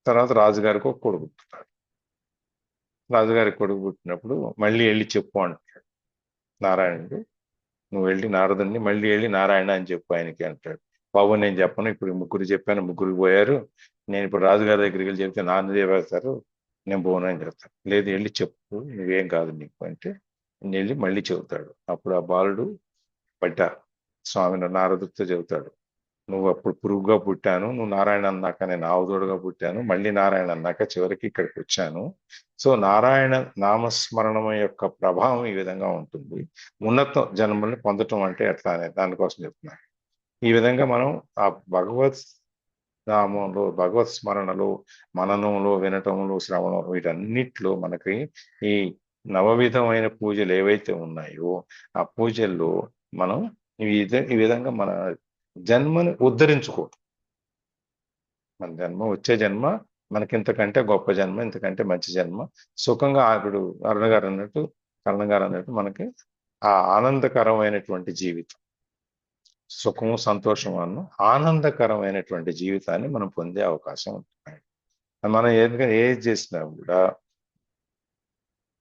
A: తర్వాత రాజుగారికి ఒక కొడుకు పుట్టాడు. రాజుగారికి కొడుకు పుట్టినప్పుడు మళ్ళీ వెళ్ళి చెప్పు అంటాడు నారాయణుడు, నువ్వు వెళ్ళి నారదుడిని మళ్ళీ వెళ్ళి నారాయణ అని చెప్పు ఆయనకి అంటాడు. బాబు నేను చెప్పను, ఇప్పుడు ముగ్గురు చెప్పాను, ముగ్గురికి పోయారు, నేను ఇప్పుడు రాజుగారి దగ్గరికి వెళ్ళి చెప్తే నాన్నదే వేస్తారు, నేను పోను అని చెప్తాను. లేదు వెళ్ళి చెప్పు, నువ్వేం కాదు నీకు అంటే నేను వెళ్ళి మళ్ళీ చెబుతాడు. అప్పుడు ఆ బాలుడు స్వామి నారదుడితో చెబుతాడు, నువ్వు అప్పుడు పురుగుగా పుట్టాను, నువ్వు నారాయణ అన్నాక నేను ఆవుదోడుగా పుట్టాను, మళ్ళీ నారాయణ అన్నాక చివరికి ఇక్కడికి వచ్చాను. సో నారాయణ నామస్మరణం యొక్క ప్రభావం ఈ విధంగా ఉంటుంది. ఉన్నత జన్మల్ని పొందటం అంటే ఎట్లా అనే దానికోసం చెప్తున్నాను. ఈ విధంగా మనం ఆ భగవత్ నామంలో, భగవత్ స్మరణలో, మననంలో, వినటంలో, శ్రవణం, వీటన్నిటిలో మనకి ఈ నవవిధమైన పూజలు ఏవైతే ఉన్నాయో ఆ పూజల్లో మనం ఈ విధంగా మన జన్మని ఉద్ధరించుకోవటం. మన వచ్చే జన్మ మనకింతకంటే గొప్ప జన్మ, ఇంతకంటే మంచి జన్మ, సుఖంగా ఇప్పుడు కర్ణ గారు అన్నట్టు మనకి ఆ ఆనందకరమైనటువంటి జీవితం, సుఖము సంతోషము అన్న ఆనందకరమైనటువంటి జీవితాన్ని మనం పొందే అవకాశం ఉంటుంది. మనం ఏది చేసినా కూడా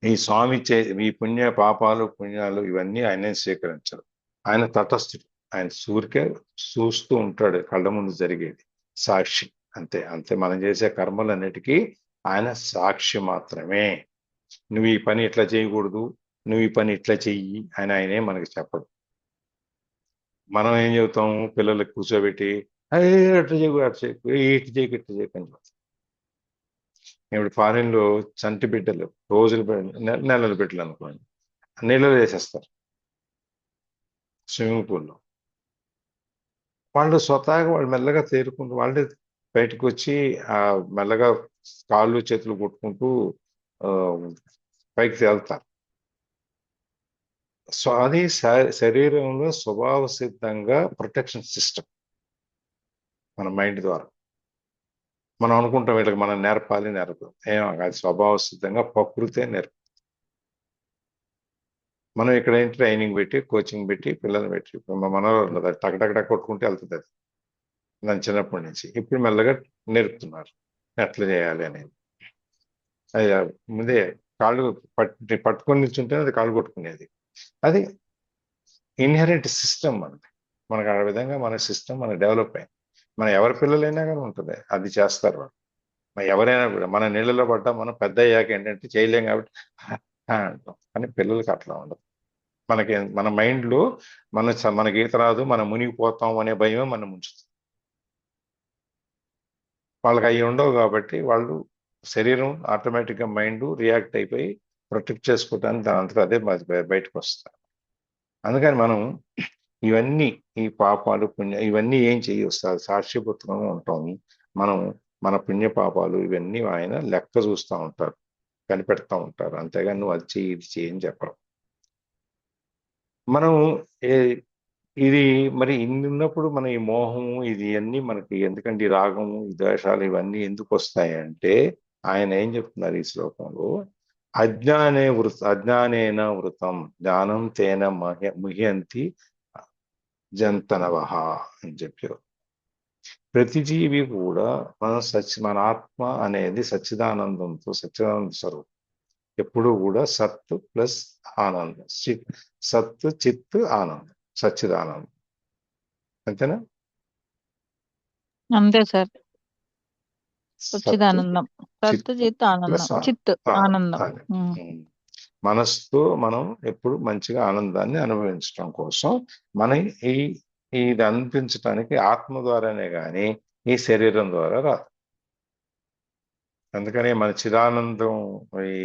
A: ఈ స్వామి ఈ పాపాలు పుణ్యాలు ఇవన్నీ ఆయనే స్వీకరించరు. ఆయన తటస్థుడు, ఆయన సూరికే చూస్తూ ఉంటాడు, కళ్ళ ముందు జరిగేది, సాక్షి అంతే. మనం చేసే కర్మలన్నిటికీ ఆయన సాక్షి మాత్రమే. నువ్వు ఈ పని ఇట్లా చేయకూడదు, నువ్వు ఈ పని ఇట్లా చెయ్యి అని ఆయనే మనకి చెప్పడు. మనం ఏం చెబుతాము, పిల్లలకు కూర్చోబెట్టి అట్లా చేయకు, అట్లా చేయకు, ఇటు చేయకు, ఇట్లా చేయకు అని చెప్తాం. ఇప్పుడు ఫారిన్ లో చంటి బిడ్డలు, నెలల బిడ్డలు అనుకోండి, నీళ్ళలో వేసేస్తారు స్విమ్మింగ్ పూల్లో. వాళ్ళు స్వతహాగా వాళ్ళు మెల్లగా తేరుకుంటూ వాళ్ళే బయటకు వచ్చి ఆ మెల్లగా కాళ్ళు చేతులు కొట్టుకుంటూ పైకి తేలుతారు. సో అది శరీరంలో స్వభావ సిద్ధంగా ప్రొటెక్షన్ సిస్టమ్. మన మైండ్ ద్వారా మనం అనుకుంటాం వీళ్ళకి మనం నేర్పాలి, ఏమో అది స్వభావ సిద్ధంగా ప్రకృతే నేర్పు. మనం ఇక్కడ ఏంటి ట్రైనింగ్ పెట్టి, కోచింగ్ పెట్టి, పిల్లలు పెట్టి, మనలో టక్ కొట్టుకుంటే వెళ్తుంది అది దాని చిన్నప్పటి నుంచి. ఇప్పుడు మెల్లగా నేర్పుతున్నారు ఎట్లా చేయాలి అనేది. అది ముందే కాళ్ళు పట్టుకొని నిల్చుంటే అది కాళ్ళు కొట్టుకునేది. అది ఇన్హెరెంట్ సిస్టమ్ మనకు ఆ విధంగా మన సిస్టమ్ మన డెవలప్ అయింది. మన ఎవరి పిల్లలైనా కానీ ఉంటుంది, అది చేస్తారు వాళ్ళు. ఎవరైనా కూడా మన నీళ్ళలో పడ్డా మనం పెద్ద అయ్యాక ఏంటంటే చేయలేం కాబట్టి అంటాం, కానీ పిల్లలకి అట్లా ఉండదు. మన మైండ్లో మనకి ఈత రాదు, మనం మునిగిపోతాం అనే భయమే మనం ఉంచుతుంది. వాళ్ళకి అవి ఉండవు కాబట్టి వాళ్ళు శరీరం ఆటోమేటిక్గా మైండ్ రియాక్ట్ అయిపోయి ప్రొటెక్ట్ చేసుకోవడానికి దాని అంతటా అదే బయటకు వస్తారు. అందుకని మనం ఇవన్నీ ఈ పాపాలు పుణ్య ఇవన్నీ ఏం చేయొస్తారు, సాక్షిపుత్రంగా ఉంటాము మనం. మన పుణ్య పాపాలు ఇవన్నీ ఆయన లెక్క చూస్తూ ఉంటారు, కనిపెడతా ఉంటారు. అంతేగాని నువ్వు అది చేయి ఇది చేయని చెప్పరు. మనం ఇది మరి ఇన్ని ఉన్నప్పుడు మన ఈ మోహము ఇది అన్నీ మనకి ఎందుకంటే ఈ రాగము ఈ ద్వేషాలు ఇవన్నీ ఎందుకు వస్తాయంటే ఆయన ఏం చెప్తున్నారు ఈ శ్లోకంలో, అజ్ఞానేన వృతం జ్ఞానం తేన ముహ్యంతి జంతనవహ అని చెప్పారు. ప్రతి జీవి కూడా మన ఆత్మ అనేది సచ్చిదానందంతో, సచ్చిదానంద స్వరూపం. ఎప్పుడు కూడా సత్ ప్లస్ ఆనందం, సత్ చిత్ ఆనందం, సచ్చిదానందం. అంతేనా?
C: అంతే సార్. సచ్చిదానందం, సత్ చిత్ ఆనందం, చిత్ ఆనందం.
A: మనస్సుతో మనం ఎప్పుడు మంచిగా ఆనందాన్ని అనుభవించడం కోసం మనం ఇది అనిపించడానికి ఆత్మ ద్వారానే కానీ ఈ శరీరం ద్వారా రాదు. అందుకనే మన చిదానందం ఈ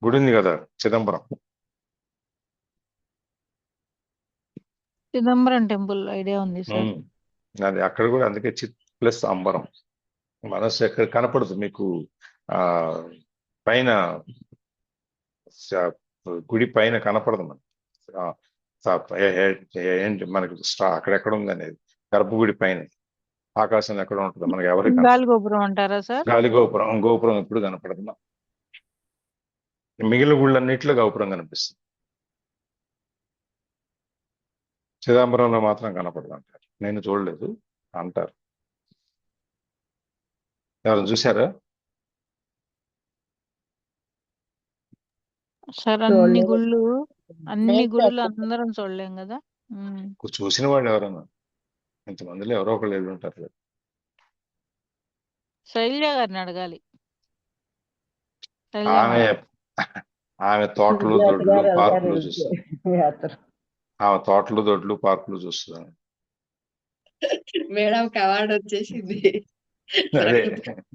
A: గుడి ఉంది కదా, చిదంబరం.
C: చిదంబరం టెంపుల్ ఐడియా ఉంది సార్.
A: ఉమ్. అది అక్కడ కూడా అందుకే చిత్ ప్లస్ అంబరం. మనస్సు ఎక్కడ కనపడదు మీకు. ఆ పైన స- గుడి పైన కనపడదు మనకి. ఆ, ఏంటి మనకి అక్కడెక్కడ ఉంది అనేది, గర్భగుడి పైన ఆకాశంలో ఎక్కడ ఉంటుంది మనకి ఎవరికి
C: గాలి
A: కనపడదు.
C: గోపురం అంటారా సార్?
A: గాలి గోపురం, గోపురం ఎప్పుడు కనపడదు మనకి. మిగిలిన గుళ్ళన్నిట్లో గోపురం కనిపిస్తుంది, చిదంబరంలో మాత్రం కనపడదు అంటారు. నేను చూడలేదు అంటారు. ఎవరు చూసారా?
C: సార్
D: చూడలేదు.
C: అన్ని
D: లేదు
C: గుళ్ళు
D: సార్.
C: అందరం చూడలేం కదా. ఉమ్.
A: చూసిన వాళ్ళు ఎవరన్నా ఇంతమందిలో ఎవరో ఒకళ్ళు వెళ్ళి ఉంటారు కదా.
C: శైలజ గారిని అడగాలి. శైలజ
A: ఆమె
C: మేడం.
A: ఆమె తోటలు
D: సుజాత
A: దొడ్లు
D: గారు
A: పార్కులు
D: వెళ్తారు
A: చూస్తుంది.
D: యాత్ర.
A: ఆమె తోటలు దొడ్లు పార్కులు చూస్తుంది.
B: మేడం అవార్డు వచ్చేసింది.
A: అదే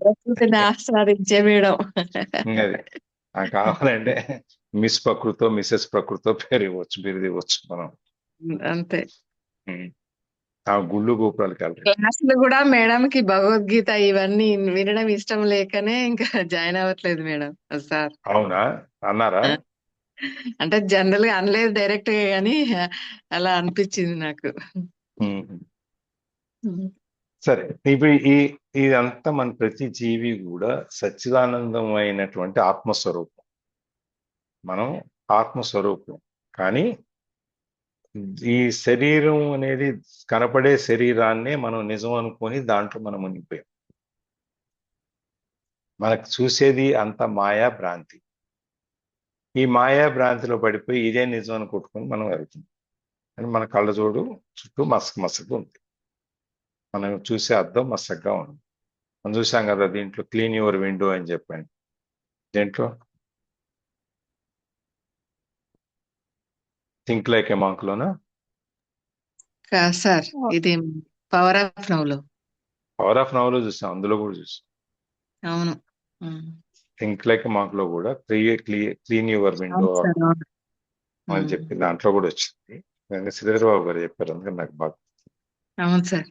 B: ప్రకృతిని ఆస్వాదించే మేడం.
A: అది కావాలంటే మిస్ ప్రకృతో మిస్సెస్ ప్రకృతో పేరు ఇవ్వచ్చు, బిరుదు ఇవ్వచ్చు మనం.
B: అంతే.
A: ఉమ్. ఆ గుళ్ళు గోపురాలకి వెళ్ళరు.
B: క్లాసులు కూడా మేడంకి భగవద్గీత ఇవన్నీ వినడం ఇష్టం లేకనే ఇంకా జాయిన్ అవ్వట్లేదు మేడం సార్.
A: అవునా? అన్నారా?
B: అంటే జనరల్ గా అనలేదు డైరెక్ట్ గా, కానీ అలా అనిపించింది నాకు.
A: ఉమ్. సరే, ఇప్పుడు ఇదంతా మన ప్రతి జీవి కూడా సచ్చిదానందమైనటువంటి ఆత్మస్వరూపం. మనం ఆత్మస్వరూపం. కానీ ఈ శరీరం అనేది కనపడే శరీరాన్నే మనం నిజం అనుకొని దాంట్లో మనం మునిగిపోయాం. మనకు చూసేది అంత మాయా భ్రాంతి. ఈ మాయా భ్రాంతిలో పడిపోయి ఇదే నిజం అని కొట్టుకొని మనం వెళ్తున్నాం. అని మన కళ్ళ జోడు చుట్టూ మసక ఉంది. మనం చూసే అద్దం మసగ్గా ఉంది. మనం చూసాం కదా దీంట్లో క్లీన్ యువర్ విండో అని చెప్పండి. దేంట్లో థింక్ లైక్ ఏ మాంక్లోనా?
B: సార్ ఇది పవర్ ఆఫ్ నవ్లో.
A: పవర్ ఆఫ్ నవ్లో చూసాం, అందులో కూడా చూసాం.
B: అవును.
A: థింక్ లైక్ మాంక్లో కూడా క్లీన్ యువర్ విండో
B: అవును సార్, అవును.
A: అని చెప్పి దాంట్లో కూడా వచ్చింది. శ్రీధర్ బాబు గారు చెప్పారు, అందుకని నాకు బాగా.
B: అవును సార్.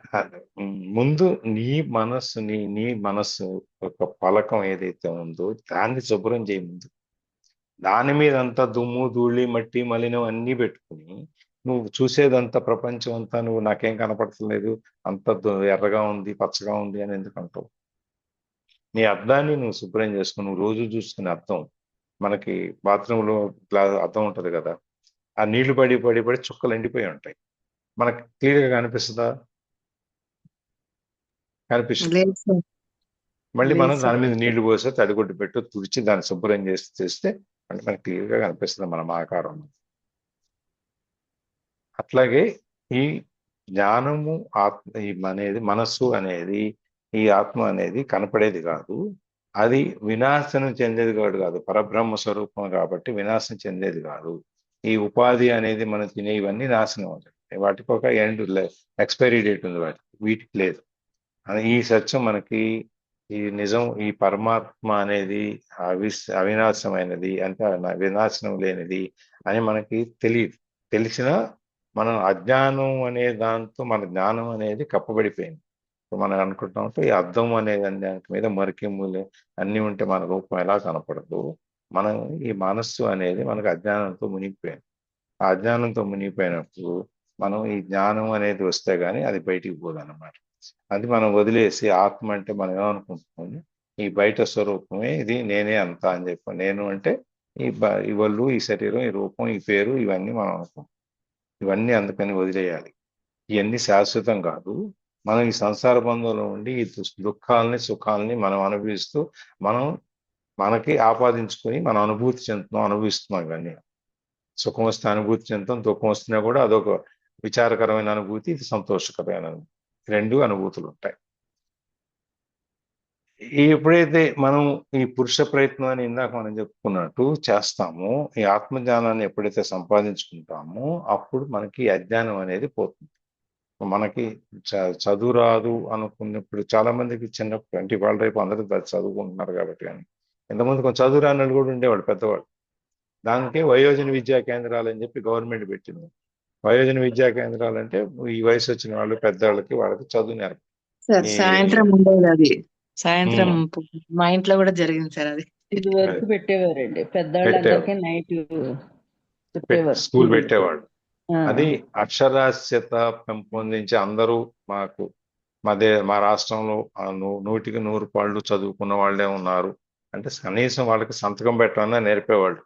A: ముందు నీ మనస్సు ఒక పలకం ఏదైతే ఉందో దాన్ని శుభ్రం చేయ. ముందు దాని మీద అంతా దుమ్ము ధూళి మట్టి మలినం అన్నీ పెట్టుకుని నువ్వు చూసేదంతా ప్రపంచం అంతా నువ్వు నాకేం కనపడట్లేదు, అంత ఎర్రగా ఉంది పచ్చగా ఉంది అని ఎందుకు అంటావు? నీ అద్దాన్ని నువ్వు శుభ్రం చేసుకుని నువ్వు రోజు చూసుకునే అద్దం, మనకి బాత్రూంలో అద్దం ఉంటది కదా, ఆ నీళ్లు పడి పడి పడి చుక్కలు ఎండిపోయి ఉంటాయి. మనకు క్లియర్గా కనిపిస్తుందా? కనిపిస్తుంది.
B: లేదు సార్.
A: మళ్ళీ
B: లేదు
A: మనం దాని
B: సార్.
A: మీద నీళ్లు పోసి తడిగుడ్డు పెట్టు తుడిచి దాన్ని శుభ్రం చేస్తే అంటే మనకి క్లియర్గా కనిపిస్తుంది మన ఆకారం. అట్లాగే ఈ జ్ఞానము అనేది మనస్సు అనేది, ఈ ఆత్మ అనేది కనపడేది కాదు. అది వినాశనం చెందేది కాదు. పరబ్రహ్మ స్వరూపం కాబట్టి వినాశనం చెందేది కాదు. ఈ ఉపాధి అనేది మనం తినే ఇవన్నీ నాశనం అవుతాయి. వాటికి ఒక ఎండ్ ఎక్స్పైరీ డేట్ ఉంది, వీటికి లేదు. ఈ సత్యం మనకి, ఈ నిజం, ఈ పరమాత్మ అనేది అవినాశమైనది, అంటే వినాశనం లేనిది అని మనకి తెలియదు. తెలిసిన మనం అజ్ఞానం అనే దాంతో మన జ్ఞానం అనేది కప్పబడిపోయింది. మనం అనుకుంటాం ఈ అర్థం అనే దాని మీద మరికిమ్ములు అన్నీ ఉంటే మన రూపం ఎలా కనపడదు. మనం ఈ మనస్సు అనేది మనకు అజ్ఞానంతో మునిగిపోయింది. ఆ అజ్ఞానంతో మునిగిపోయినప్పుడు మనం ఈ జ్ఞానం అనేది వస్తే గానీ అది బయటికి పోదన్నమాట. అది మనం వదిలేసి ఆత్మ అంటే మనం ఏమనుకుంటున్నాం, ఈ బయట స్వరూపమే ఇది, నేనే అంతా అని చెప్పి, నేను అంటే ఈ వల్లు, ఈ శరీరం, ఈ రూపం, ఈ పేరు, ఇవన్నీ మనం అనుకుంటాం. ఇవన్నీ అందుకని వదిలేయాలి. ఇవన్నీ శాశ్వతం కాదు. మనం ఈ సంసార బంధంలో ఉండి ఈ దుఃఖాలని సుఖాలని మనం అనుభవిస్తూ మనకి ఆపాదించుకొని మనం అనుభూతి చెందుతున్నాం, అనుభవిస్తున్నాం. ఇవన్నీ సుఖం వస్తే అనుభూతి చెందుతాం, దుఃఖం వస్తున్నా కూడా అదొక విచారకరమైన అనుభూతి, ఇది సంతోషకరమైన అనుభూతి. రెండు అనుభూతులు ఉంటాయి. ఎప్పుడైతే మనం ఈ పురుష ప్రయత్నం అని ఇందాక మనం చెప్పుకున్నట్టు చేస్తామో, ఈ ఆత్మజ్ఞానాన్ని ఎప్పుడైతే సంపాదించుకుంటామో అప్పుడు మనకి అజ్ఞానం అనేది పోతుంది. మనకి చదువు రాదు అనుకున్నప్పుడు చాలా మందికి చిన్నప్పుడు అంటే వాళ్ళ రేపు అందరూ చదువుకుంటున్నారు కాబట్టి కానీ ఇంతకుముందు కొంచెం చదువు రాని వాళ్ళు కూడా ఉండేవాడు పెద్దవాడు. దానికి వయోజన విద్యా కేంద్రాలు అని చెప్పి గవర్నమెంట్ పెట్టింది. వయోజన విద్యా కేంద్రాలు అంటే ఈ వయసు వచ్చిన వాళ్ళు పెద్దవాళ్ళకి వాళ్ళకి చదువు నేర్ప
B: సార్
A: ఈ
B: సాయంత్రం ఉండేది అది. సాయంత్రం
A: ఉమ్,
B: మా ఇంట్లో కూడా జరిగింది సార్ అది.
D: ఇది
A: అది
D: వరకు పెట్టేవారండి
A: పెట్టేవాడు.
D: పెద్దవాళ్ళందరికీ నైట్ చెప్పేవారు
A: స్కూల్
D: స్కూల్.
A: పెట్టేవాడు. అది అక్షరాస్యత పెంపొందించి అందరూ మాకు మా రాష్ట్రంలో 100కి 100 పాళ్ళు చదువుకున్న వాళ్ళే ఉన్నారు అంటే కనీసం వాళ్ళకి సంతకం పెట్టమన్నా నేర్పేవాళ్ళు.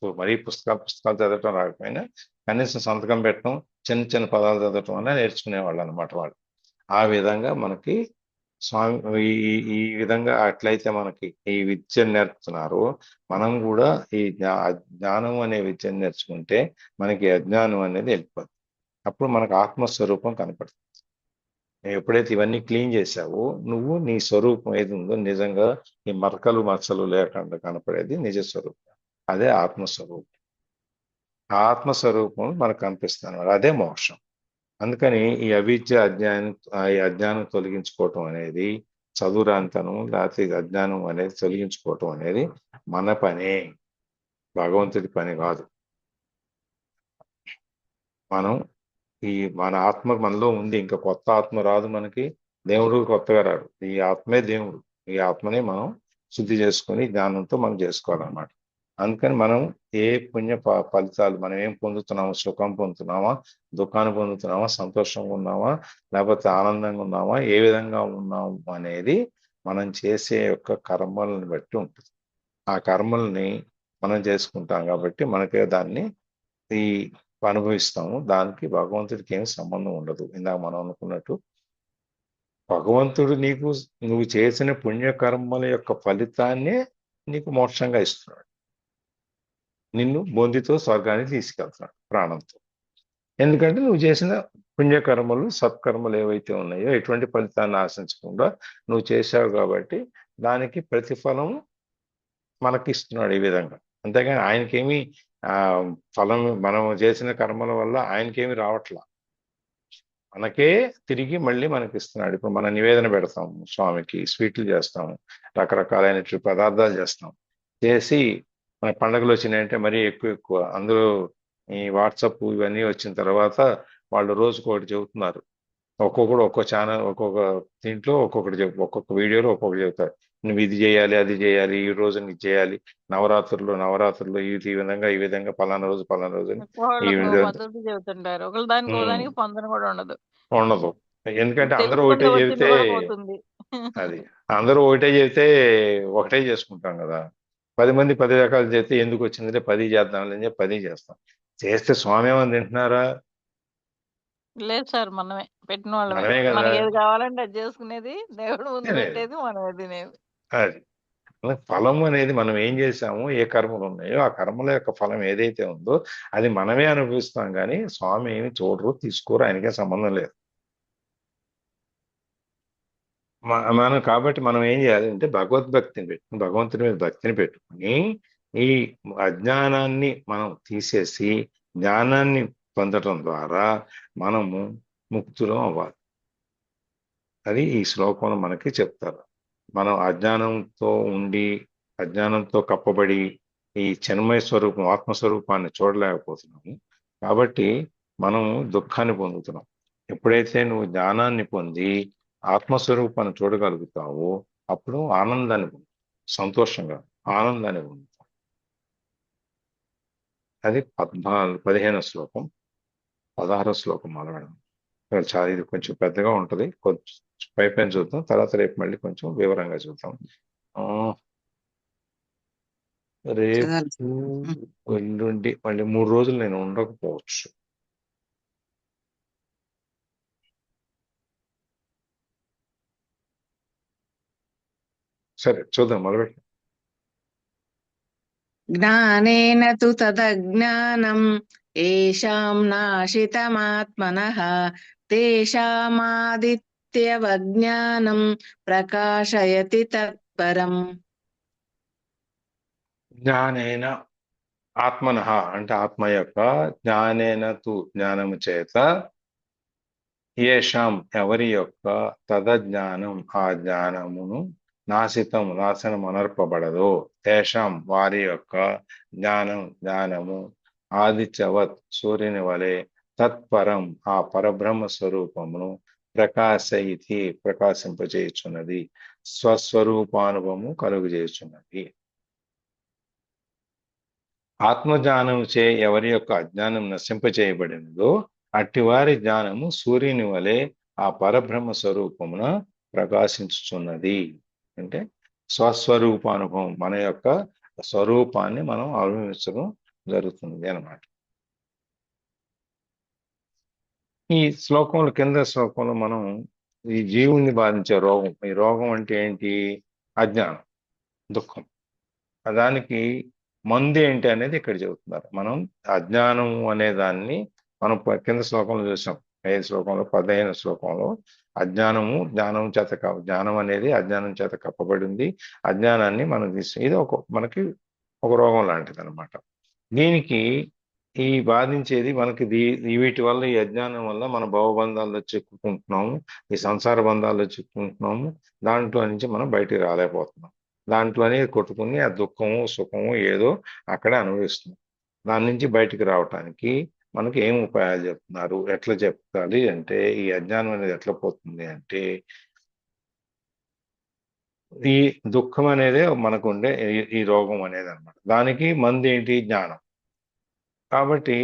A: సో మరీ పుస్తకాలు చదవటం రాకపోయినా కనీసం సంతకం పెట్టడం, చిన్న చిన్న పదాలు చదవటం అన్నా నేర్చుకునేవాళ్ళు అనమాట వాళ్ళు. ఆ విధంగా మనకి స్వామి ఈ విధంగా అట్లయితే మనకి ఈ విద్యను నేర్పుతున్నారు. మనం కూడా ఈ జ్ఞానం అనే విద్యను నేర్చుకుంటే మనకి అజ్ఞానం అనేది వెళ్ళిపోతుంది. అప్పుడు మనకు ఆత్మస్వరూపం కనపడుతుంది. ఎప్పుడైతే ఇవన్నీ క్లీన్ చేసావో నువ్వు నీ స్వరూపం ఏది ఉందో నిజంగా ఈ మచ్చలు లేకుండా కనపడేది నిజ స్వరూపం. అదే ఆత్మస్వరూపం. ఆ ఆత్మస్వరూపం మనకు కనిపిస్తుంది. అదే మోక్షం. అందుకని ఈ అజ్ఞానం తొలగించుకోవటం అనేది చదువురాంతనం లేకపోతే అజ్ఞానం అనేది తొలగించుకోవటం అనేది మన పనే, భగవంతుడి పని కాదు. మనం మన ఆత్మ మనలో ఉంది, ఇంకా కొత్త ఆత్మ రాదు మనకి. దేవుడు కొత్తగా రాడు, ఈ ఆత్మే దేవుడు. ఈ ఆత్మని మనం శుద్ధి చేసుకొని జ్ఞానంతో మనం చేసుకోవాలన్నమాట. అందుకని మనం ఏ పుణ్య ఫలితాలు మనం ఏం పొందుతున్నామా, సుఖం పొందుతున్నామా, దుఃఖాన్ని పొందుతున్నామా, సంతోషంగా ఉన్నామా, లేకపోతే ఆనందంగా ఉన్నామా, ఏ విధంగా ఉన్నాము అనేది మనం చేసే యొక్క కర్మలను బట్టి ఉంటుంది. ఆ కర్మల్ని మనం చేసుకుంటాం కాబట్టి మనకే దాన్ని ఈ అనుభవిస్తాము. దానికి భగవంతుడికి ఏం సంబంధం ఉండదు. ఇందాక మనం అనుకున్నట్టు భగవంతుడు నువ్వు చేసిన పుణ్యకర్మల యొక్క ఫలితాన్నే నీకు మోక్షంగా ఇస్తున్నాడు. నిన్ను బొందితో స్వర్గానికి తీసుకెళ్తున్నాడు ప్రాణంతో. ఎందుకంటే నువ్వు చేసిన పుణ్యకర్మలు, సత్కర్మలు ఏవైతే ఉన్నాయో ఎటువంటి ఫలితాన్ని ఆశించకుండా నువ్వు చేశావు కాబట్టి దానికి ప్రతిఫలం మనకి ఇస్తున్నాడు ఈ విధంగా. అంతేగాని ఆయనకేమి ఫలం మనం చేసిన కర్మల వల్ల ఆయనకేమి రావట్లా, మనకే తిరిగి మళ్ళీ మనకి ఇస్తున్నాడు. ఇప్పుడు మనం నివేదన పెడతాం స్వామికి, స్వీట్లు చేస్తాము, రకరకాలైన పదార్థాలు చేస్తాం. చేసి మన పండుగలు వచ్చినాయంటే మరీ ఎక్కువ అందరూ ఈ వాట్సాప్ ఇవన్నీ వచ్చిన తర్వాత వాళ్ళు రోజుకు ఒకటి చెబుతున్నారు. ఒక్కొక్కడు ఒక్కో ఛానల్, ఒక్కొక్క దీంట్లో ఒక్కొక్క వీడియోలో ఒక్కొక్కటి చెబుతారు. నువ్వు ఇది చేయాలి, అది చేయాలి, ఈ రోజు నీకు చేయాలి, నవరాత్రులు ఈ విధంగా పలానా రోజు ఈ
C: ఒక్కొక్కళ్ళు పద్ధతి చెబుతుంటారు. ఒకళ్ళు దానికి ఒకదానికి పొందన కూడా ఉండదు.
A: ఉండదు. ఎందుకంటే అందరూ ఒకటే
C: తెలుసుకుంటే వచ్చింది
A: చెబితే
C: కూడా పోతుంది.
A: అది అందరూ ఒకటే చెబితే ఒకటే చేసుకుంటాం కదా. 10 మంది 10 రకాలు చేస్తే ఎందుకు వచ్చిందంటే 10 చేద్దాం అని చెప్పి 10 చేస్తాం. చేస్తే స్వామి ఏమని తింటున్నారా?
C: లేదు సార్, మనమే పెట్టిన వాళ్ళమే.
A: మనమే కదా
C: మనకి ఏది కావాలంటే అది చేసుకునేది, దేవుడు ముందు
A: తినేది.
C: పెట్టేది, మనమే తినేది.
A: అది ఫలం అనేది మనం ఏం చేసామో, ఏ కర్మలు ఉన్నాయో ఆ కర్మల యొక్క ఫలం ఏదైతే ఉందో అది మనమే అనుభవిస్తాం. కానీ స్వామి ఏమి చూడరు, తీసుకోరు, ఆయనకే సంబంధం లేదు. మనం కాబట్టి మనం ఏం చేయాలి అంటే భగవద్భక్తిని పెట్టుకుని, భగవంతుడి మీద భక్తిని పెట్టుకుని ఈ అజ్ఞానాన్ని మనం తీసేసి జ్ఞానాన్ని పొందడం ద్వారా మనము ముక్తులం అవ్వాలి. అది ఈ శ్లోకంలో మనకి చెప్తారు. మనం అజ్ఞానంతో ఉండి, అజ్ఞానంతో కప్పబడి ఈ చిన్మయ స్వరూపం, ఆత్మస్వరూపాన్ని చూడలేకపోతున్నాము. కాబట్టి మనము దుఃఖాన్ని పొందుతున్నాం. ఎప్పుడైతే నువ్వు జ్ఞానాన్ని పొంది ఆత్మస్వరూపాన్ని చూడగలుగుతావో అప్పుడు ఆనందాన్ని పొందుతావు, సంతోషంగా ఆనందాన్ని పొందుతావు. అది 15వ శ్లోకం. 16వ శ్లోకం మొదలెడదాం. చాలా ఇది కొంచెం పెద్దగా ఉంటుంది, కొంచెం పైపైన చూద్దాం, తర్వాత రేపు మళ్ళీ కొంచెం వివరంగా చూద్దాం. రేపు ఎల్లుండి మళ్ళీ 3 రోజులు నేను ఉండకపోవచ్చు. సరే చూద్దాం, మొదలుపెట్టి.
B: జ్ఞానేన తు తదజ్ఞానం ఏషాం నాశితమాత్మనః తేషామాదిత్యవజ్ఞానం ప్రకాశయతి తత్పరం.
A: జ్ఞానేన ఆత్మనః అంటే ఆత్మ యొక్క, జ్ఞానేన తు జ్ఞానము చేత, ఏషాం ఎవరి యొక్క తదజ్ఞానం ఆ జ్ఞానమును నాశనం అనర్పబడదో తేషాం వారి యొక్క జ్ఞానము ఆదిత్యవత్ సూర్యుని వలె తత్పరం ఆ పరబ్రహ్మ స్వరూపమును ప్రకాశయితి ప్రకాశింపజేయుచున్నది స్వస్వరూపానుభవము కలుగజేయుచున్నది. ఆత్మజ్ఞానము చే ఎవరి యొక్క అజ్ఞానం నశింపచేయబడినదో అట్టివారి జ్ఞానము సూర్యుని వలె ఆ పరబ్రహ్మ స్వరూపమున ప్రకాశించుచున్నది. అంటే స్వస్వరూపానుభవం, మన యొక్క స్వరూపాన్ని మనం అనుభవించడం జరుగుతుంది అన్నమాట. ఈ శ్లోకంలో, కింద శ్లోకంలో మనం ఈ జీవుని బాధించే రోగం, ఈ రోగం అంటే ఏంటి? అజ్ఞానం, దుఃఖం. దానికి మందు ఏంటి అనేది ఇక్కడ చెబుతున్నారు. మనం అజ్ఞానం అనే దాన్ని మనం కింద శ్లోకంలో చూసాం. 5 శ్లోకంలో 15 శ్లోకంలో జ్ఞానం అనేది అజ్ఞానం చేత కప్పబడింది. అజ్ఞానాన్ని మనం ఇది మనకి ఒక రోగం లాంటిది అనమాట. దీనికి ఈ బాధించేది మనకి వీటి వల్ల, ఈ అజ్ఞానం వల్ల మన భవబంధాల్లో చిక్కుకుంటున్నాము, ఈ సంసార బంధాల్లో చిక్కుకుంటున్నాము. దాంట్లో నుంచి మనం బయటికి రాలేకపోతున్నాం. దాంట్లోనే కొట్టుకుని ఆ దుఃఖము సుఖము ఏదో అక్కడే అనుభవిస్తున్నాం. దాని నుంచి బయటికి రావటానికి మనకి ఏం ఉపాయాలు చెప్తున్నారు, ఎట్లా చెప్తాలి అంటే, ఈ అజ్ఞానం అనేది ఎట్లా పోతుంది అంటే, ఈ దుఃఖం అనేది మనకు ఉండే ఈ రోగం అనేది అనమాట. దానికి మందు ఏంటి? జ్ఞానం. కాబట్టి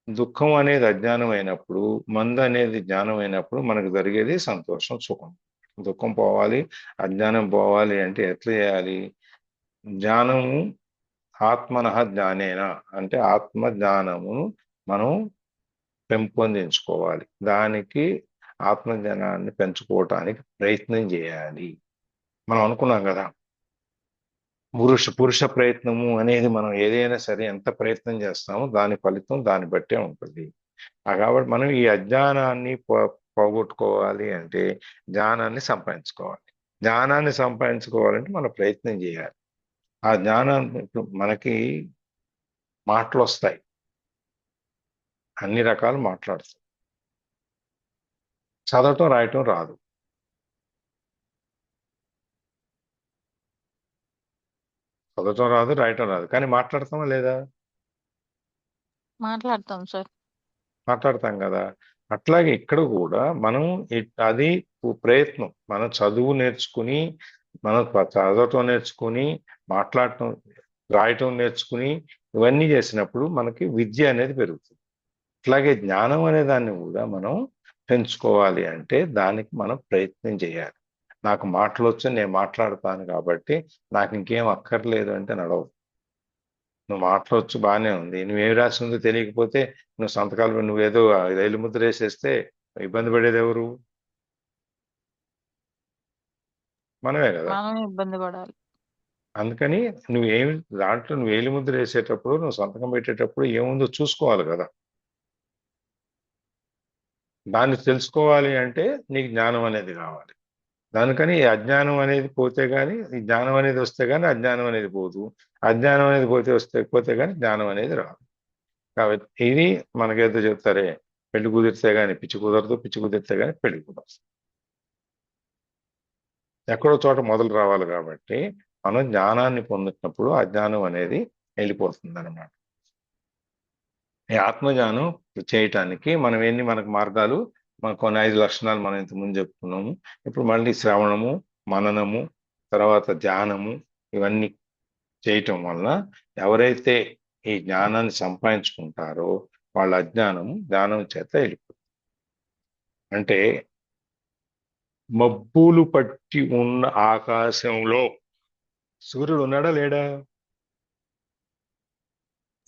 A: దుఃఖం అనేది అజ్ఞానం అయినప్పుడు, మందు అనేది జ్ఞానం అయినప్పుడు మనకు జరిగేది సంతోషం, సుఖం. దుఃఖం పోవాలి, అజ్ఞానం పోవాలి అంటే ఎట్లా చేయాలి? జ్ఞానము ఆత్మనః జ్ఞానేన అంటే ఆత్మ జ్ఞానమును మనం పెంపొందించుకోవాలి. దానికి ఆత్మజ్ఞానాన్ని పెంచుకోవటానికి ప్రయత్నం చేయాలి. మనం అనుకున్నాం కదా, పురుష ప్రయత్నము అనేది, మనం ఏదైనా సరే ఎంత ప్రయత్నం చేస్తామో దాని ఫలితం దాన్ని బట్టే ఉంటుంది. కాబట్టి మనం ఈ అజ్ఞానాన్ని పోగొట్టుకోవాలి అంటే జ్ఞానాన్ని సంపాదించుకోవాలి. జ్ఞానాన్ని సంపాదించుకోవాలంటే మనం ప్రయత్నం చేయాలి. ఆ జ్ఞానాన్ని మనకి మాటలు వస్తాయి, అన్ని రకాలు మాట్లాడతాం. చదవటం రాయటం రాదు. చదవటం రాదు, రాయటం రాదు, కానీ మాట్లాడతామా లేదా?
C: మాట్లాడతాం సార్.
A: మాట్లాడతాం కదా. అట్లాగే ఇక్కడ కూడా మనం అది ప్రయత్నం. మనం చదువు నేర్చుకుని, మనం చదవటం నేర్చుకుని, మాట్లాడటం రాయటం నేర్చుకుని, ఇవన్నీ చేసినప్పుడు మనకి విద్య అనేది పెరుగుతుంది. అట్లాగే జ్ఞానం అనే దాన్ని కూడా మనం పెంచుకోవాలి అంటే దానికి మనం ప్రయత్నం చేయాలి. నాకు మాటలు వచ్చు, నేను మాట్లాడతాను కాబట్టి నాకు ఇంకేం అక్కర్లేదు అంటే నడవదు. నువ్వు మాట్లాడవచ్చు, బాగానే ఉంది, నువ్వేం రాసి ఉందో తెలియకపోతే నువ్వు సంతకాలు నువ్వేదో రైలు ముద్ర వేసేస్తే ఇబ్బంది పడేది ఎవరు? మనమే కదా.
C: మనమే ఇబ్బంది పడాలి.
A: అందుకని నువ్వేమి దాంట్లో నువ్వు వేలి ముద్ర వేసేటప్పుడు, నువ్వు సంతకం పెట్టేటప్పుడు ఏముందో చూసుకోవాలి కదా. దాన్ని తెలుసుకోవాలి అంటే నీకు జ్ఞానం అనేది కావాలి. దానికని ఈ అజ్ఞానం అనేది పోతే గానీ, ఈ జ్ఞానం అనేది వస్తే గానీ అజ్ఞానం అనేది పోదు. అజ్ఞానం అనేది పోతే గానీ జ్ఞానం అనేది రాదు. కాబట్టి ఇది మనకేదో చెప్తారే, పెళ్లి కుదిరితే గానీ పిచ్చి కుదరదు, పిచ్చి కుదిరితే గానీ పెళ్లి కుదరదు. ఎక్కడో చోట మొదలు రావాలి. కాబట్టి మనం జ్ఞానాన్ని పొందినప్పుడు అజ్ఞానం అనేది వెళ్ళిపోతుంది అనమాట. ఈ ఆత్మజ్ఞానం చేయటానికి మనం మనకు మార్గాలు, మనకు కొన్ని 5 లక్షణాలు మనం ఇంతకుముందు చెప్పుకున్నాము. ఇప్పుడు మళ్ళీ శ్రవణము, మననము, తర్వాత ధ్యానము, ఇవన్నీ చేయటం వల్ల ఎవరైతే ఈ జ్ఞానాన్ని సంపాదించుకుంటారో వాళ్ళ అజ్ఞానము జ్ఞానం చేత వెళ్ళిపోతుంది. అంటే మబ్బులు పట్టి ఉన్న ఆకాశంలో సూర్యుడు ఉన్నాడా లేడా?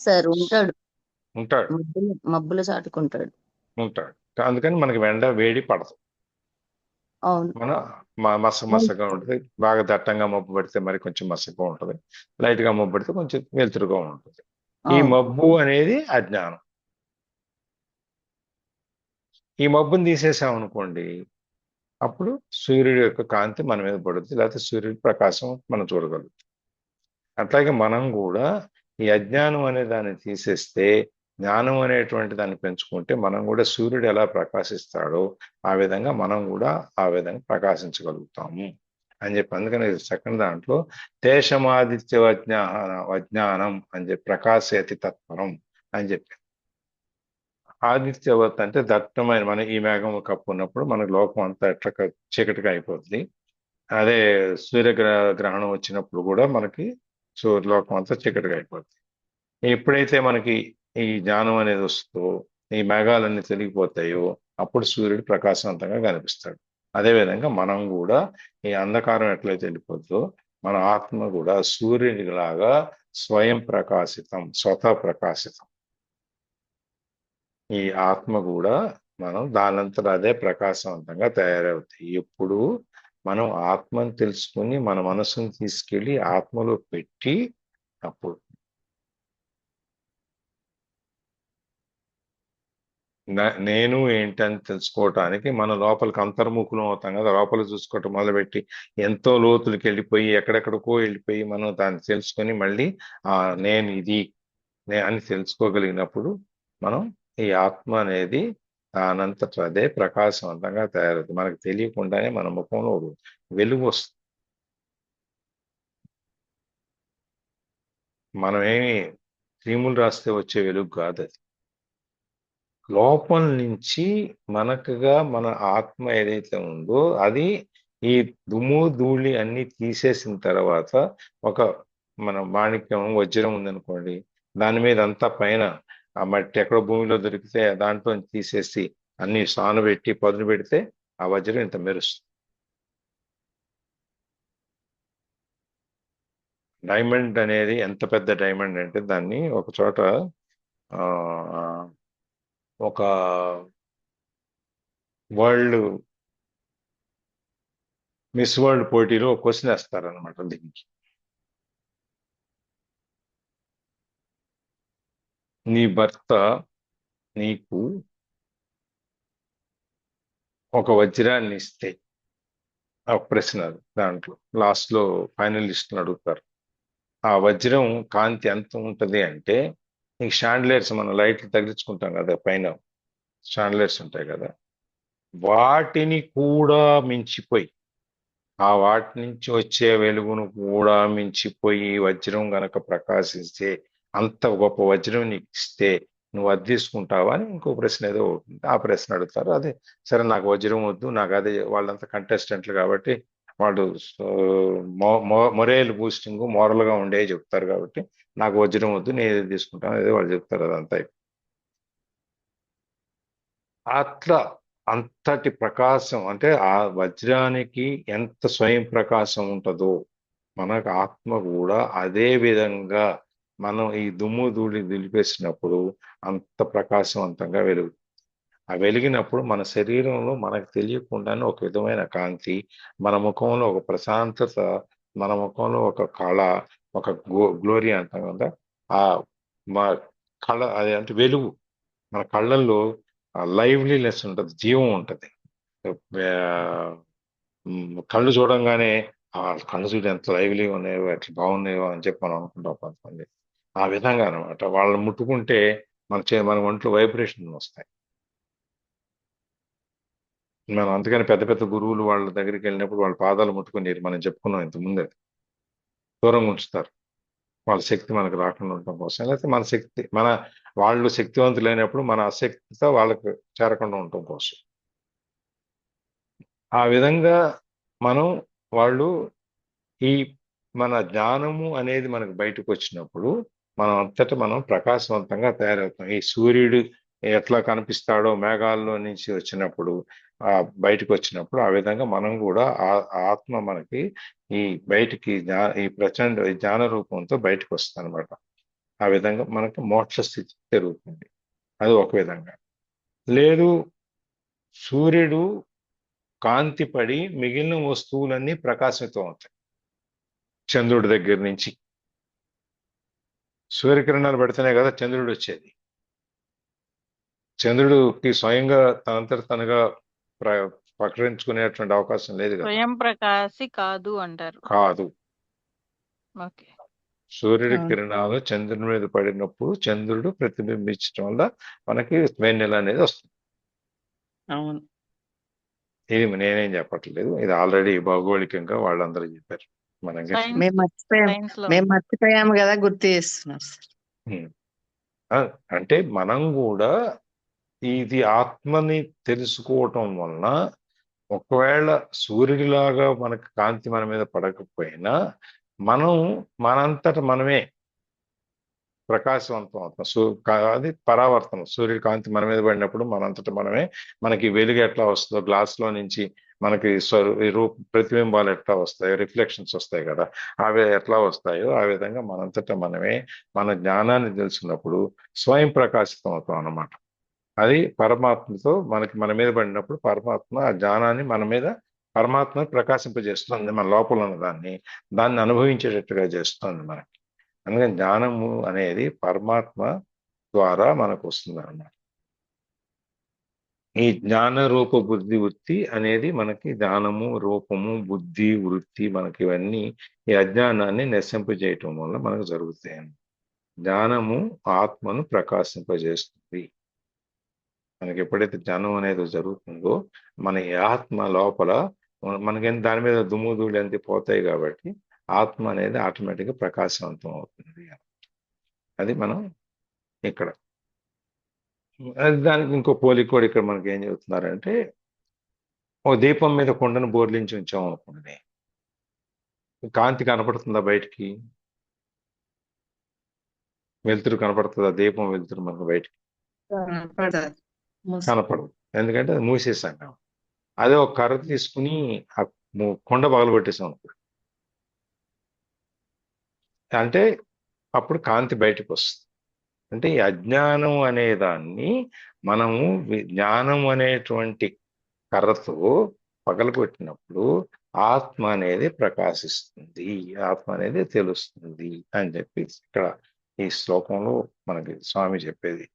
D: సార్ ఉంటాడు,
A: ఉంటాడు.
D: మబ్బులు చాటుకుంటాడు.
A: ఉంటాడు. అందుకని మనకి వేడి పడదు.
D: అవును.
A: మన మసగా ఉంటుంది. బాగా దట్టంగా మబ్బు పడితే మరి కొంచెం మసగా ఉంటుంది, లైట్ గా మబ్బు పడితే కొంచెం వెలుతురుగా ఉంటుంది. ఈ మబ్బు అనేది అజ్ఞానం. ఈ మబ్బుని తీసేసాం అనుకోండి, అప్పుడు సూర్యుడి యొక్క కాంతి మన మీద పడుతుంది, లేకపోతే సూర్యుడి ప్రకాశం మనం చూడగలుగుతాం. అట్లాగే మనం కూడా ఈ అజ్ఞానం అనే దాన్ని తీసేస్తే జ్ఞానం అనేటువంటి దాన్ని పెంచుకుంటే మనం కూడా సూర్యుడు ఎలా ప్రకాశిస్తాడో ఆ విధంగా మనం కూడా ఆ విధంగా ప్రకాశించగలుగుతాము అని చెప్పి. అందుకని సెకండ్ దాంట్లో దేశమాదిత్య వజ్ఞానం అని చెప్పి ప్రకాశయతి తత్పరం అని చెప్పి. ఆదిత్యవత్ అంటే దట్టమైన మన ఈ మేఘం కప్పున్నప్పుడు మనకు లోకం అంతా ఎట్లా చీకటిగా అయిపోతుంది. అదే గ్రహణం వచ్చినప్పుడు కూడా మనకి లోకం అంతా చీకటిగా అయిపోతుంది. ఎప్పుడైతే మనకి ఈ జ్ఞానం అనేది వస్తుందో ఈ మేఘాలన్నీ తొలగిపోతాయో అప్పుడు సూర్యుడు ప్రకాశవంతంగా కనిపిస్తాడు. అదేవిధంగా మనం కూడా ఈ అంధకారం ఎట్లయితే వెళ్ళిపోతుందో మన ఆత్మ కూడా సూర్యుని లాగా స్వయం ప్రకాశితం, స్వతः ప్రకాశితం. ఈ ఆత్మ కూడా మనం దానంతట అదే ప్రకాశవంతంగా తయారవుతాయి. ఎప్పుడు మనం ఆత్మను తెలుసుకుని మన మనసును తీసుకెళ్ళి ఆత్మలో పెట్టి అప్పుడు నేను ఏంటని తెలుసుకోవటానికి మనం లోపలికి అంతర్ముఖులం అవుతాం కదా. లోపల చూసుకోవటం మొదలుపెట్టి ఎంతో లోతులకి వెళ్ళిపోయి ఎక్కడెక్కడికో వెళ్ళిపోయి మనం దాన్ని తెలుసుకొని మళ్ళీ నేను ఇది అని తెలుసుకోగలిగినప్పుడు మనం ఈ ఆత్మ అనేది దానంతట అదే ప్రకాశవంతంగా తయారవుతుంది. మనకు తెలియకుండానే మన ముఖంలో వెలుగు వస్తుంది. మనమేమి క్రీములు రాస్తే వచ్చే వెలుగు కాదు అది. లోపల నుంచి మనకుగా మన ఆత్మ ఏదైతే ఉందో అది ఈ దుమ్ము ధూళి అన్ని తీసేసిన తర్వాత ఒక మన మాణిక్యం వజ్రం ఉందనుకోండి, దాని మీద అంతా పైన ఆ మట్టి ఎక్కడో భూమిలో దొరికితే దాంట్లో తీసేసి అన్ని సానబెట్టి పదును పెడితే ఆ వజ్రం ఇంత మెరుస్తుంది. డైమండ్ అనేది ఎంత పెద్ద డైమండ్ అంటే దాన్ని ఒక చోట ఒక మిస్ వరల్డ్ పోటీలో క్వశ్చన్ వేస్తారనమాట దీనికి. నీ భర్త నీకు ఒక వజ్రాన్ని ఇస్తే, ఆ ప్రశ్న దాంట్లో లాస్ట్ లో ఫైనలిస్ట్ని అడుగుతారు. ఆ వజ్రం కాంతి ఎంత ఉంటది అంటే నీకు షాండ్లైర్స్, మనం లైట్లు తగిలించుకుంటాం కదా పైన షాండ్లైర్స్ ఉంటాయి కదా, వాటిని కూడా మించిపోయి వాటి నుంచి వచ్చే వెలుగును కూడా మించిపోయి వజ్రం గనక ప్రకాశిస్తే అంత గొప్ప వజ్రం నీకు ఇస్తే నువ్వు అది తీసుకుంటావా అని ఇంకో ప్రశ్న ఏదో ఉంటుంది. ఆ ప్రశ్న అడుగుతారు. అదే సరే నాకు వజ్రం వద్దు, నాకు అదే, వాళ్ళంతా కంటెస్టెంట్లు కాబట్టి వాళ్ళు మొరేల్ బూస్టింగ్ గా ఉండే చెప్తారు కాబట్టి నాకు వజ్రం వద్దు, నేను ఏది తీసుకుంటాను అదే వాళ్ళు చెప్తారు. అదంతా అట్లా అంతటి ప్రకాశం అంటే ఆ వజ్రానికి ఎంత స్వయం ప్రకాశం ఉంటుందో మనకు ఆత్మ కూడా అదే విధంగా మనం ఈ దుమ్ము ధూళి దులిపేసినప్పుడు అంత ప్రకాశవంతంగా వెలుగుతుంది. ఆ వెలిగినప్పుడు మన శరీరంలో మనకు తెలియకుండానే ఒక విధమైన కాంతి, మన ముఖంలో ఒక ప్రశాంతత, మన ముఖంలో ఒక కళ, ఒక గ్లోరీ అంటాం కదా, ఆ మా కళ అది అంటే వెలుగు, మన కళ్ళల్లో లైవ్లీనెస్ ఉంటుంది, జీవం ఉంటుంది. కళ్ళు చూడంగానే కళ్ళు చూడు ఎంత లైవ్లీగా ఉన్నాయో, ఎట్లా బాగున్నాయో అని చెప్పి మనం అనుకుంటాం కొంతమంది. ఆ విధంగా అనమాట వాళ్ళని ముట్టుకుంటే మన ఒంట్లో వైబ్రేషన్ వస్తాయి. మనం అందుకని పెద్ద పెద్ద గురువులు వాళ్ళ దగ్గరికి వెళ్ళినప్పుడు వాళ్ళ పాదాలు ముట్టుకుని మనం చెప్పుకున్నాం ఇంతకుముందే, దూరంగా ఉంచుతారు వాళ్ళ శక్తి మనకు రాకుండా ఉండటం కోసం. లేకపోతే మన శక్తి వాళ్ళు శక్తివంతులైనప్పుడు మన అశక్తితో వాళ్ళకు చేరకుండా ఉండటం కోసం. ఆ విధంగా వాళ్ళు ఈ మన జ్ఞానము అనేది మనకు బయటకు వచ్చినప్పుడు మనం అంతటా మనం ప్రకాశవంతంగా తయారవుతాం. ఈ సూర్యుడు ఎట్లా కనిపిస్తాడో మేఘాల్లో నుంచి వచ్చినప్పుడు బయటకు వచ్చినప్పుడు ఆ విధంగా మనం కూడా ఆత్మ మనకి ఈ బయటికి ఈ ప్రచండ జ్ఞాన రూపంతో బయటకు వస్తుంది అనమాట. ఆ విధంగా మనకు మోక్ష స్థితి జరుగుతుంది. అది ఒక విధంగా. లేదు, సూర్యుడు కాంతి పడి మిగిలిన వస్తువులన్నీ ప్రకాశితం అవుతాయి. చంద్రుడి దగ్గర నుంచి సూర్యకిరణాలు పడితేనే కదా చంద్రుడు వచ్చేది. చంద్రుడికి స్వయంగా తనంతట తనగా ప్రకటించుకునేటువంటి అవకాశం లేదు కదా.
C: స్వయం ప్రకాశి కాదు అంటారు.
A: కాదు.
C: ఓకే.
A: సూర్యుడి
B: అవును.
A: కిరణాలు చంద్రుని మీద పడినప్పుడు చంద్రుడు ప్రతిబింబించడం వల్ల మనకి వెన్నెల అనేది వస్తుంది.
B: అవును.
A: ఇది నేనేం చెప్పట్లేదు, ఇది ఆల్రెడీ భౌగోళికంగా వాళ్ళందరూ చెప్పారు. మనం
C: సైన్స్
B: మేము మర్చిపోయాం
C: సైన్స్ లో
B: మేము మర్చిపోయాము కదా, గుర్తు చేస్తున్నారు సార్.
A: ఉమ్. ఆ, అంటే మనం కూడా ఇది ఆత్మని తెలుసుకోవటం వలన ఒకవేళ సూర్యుడిలాగా మనకు కాంతి మన మీద పడకపోయినా మనం మనంతట మనమే ప్రకాశవంతం అవుతాం. అది పరావర్తనం. సూర్యుడి కాంతి మన మీద పడినప్పుడు మనంతట మనమే, మనకి వెలుగు ఎట్లా వస్తుందో గ్లాస్ లో నుంచి మనకి ప్రతిబింబాలు ఎట్లా వస్తాయో, రిఫ్లెక్షన్స్ వస్తాయి కదా, అవి ఎట్లా వస్తాయో ఆ విధంగా మనంతట మనమే మన జ్ఞానాన్ని తెలుసుకున్నప్పుడు స్వయం ప్రకాశితం అవుతాం అన్నమాట. అది పరమాత్మతో మనకి మన మీద పడినప్పుడు పరమాత్మ ఆ జ్ఞానాన్ని మన మీద, పరమాత్మ ప్రకాశింపజేస్తుంది మన లోపల ఉన్న దాన్ని అనుభవించేటట్టుగా చేస్తుంది మనకి. అందుకని జ్ఞానము అనేది పరమాత్మ ద్వారా మనకు వస్తుంది అన్నమాట. ఈ జ్ఞాన రూప బుద్ధి వృత్తి అనేది మనకి జ్ఞానము, రూపము, బుద్ధి, వృత్తి మనకి ఇవన్నీ ఈ అజ్ఞానాన్ని నశింపజేయటం వల్ల మనకు జరుగుతాయి. జ్ఞానము ఆత్మను ప్రకాశింపజేస్తుంది. మనకి ఎప్పుడైతే జ్ఞానం అనేది జరుగుతుందో మన ఈ ఆత్మ లోపల మనకి దాని మీద దుమ్ము ధూళి అంతే పోతాయి కాబట్టి ఆత్మ అనేది ఆటోమేటిక్గా ప్రకాశవంతం అవుతుంది. అది మనం ఇక్కడ దానికి ఇంకో పోలిక కూడా ఇక్కడ మనకి ఏం చెబుతున్నారంటే, ఓ దీపం మీద కుండను బోర్లించి ఉంచాం అనుకోండి, కాంతి కనపడుతుందా బయటికి? వెలుతురు కనపడుతుందా? దీపం వెలుతురు మనకు బయటికి
B: కనపడదు.
A: కనపడదు, ఎందుకంటే అది మూసేసాం కాబట్టి. అదే ఒక కర్ర తీసుకుని ఆ కుండ పగలగొట్టేసాం అనుకోండి, అంటే అప్పుడు కాంతి బయటకు వస్తుంది. అంటే ఈ అజ్ఞానం అనే దాన్ని మనము జ్ఞానం అనేటువంటి కర్రతో పగలగొట్టినప్పుడు ఆత్మ అనేది ప్రకాశిస్తుంది, ఆత్మ అనేది తెలుస్తుంది అని చెప్పి ఇక్కడ ఈ శ్లోకంలో మనకి స్వామి చెప్పేది.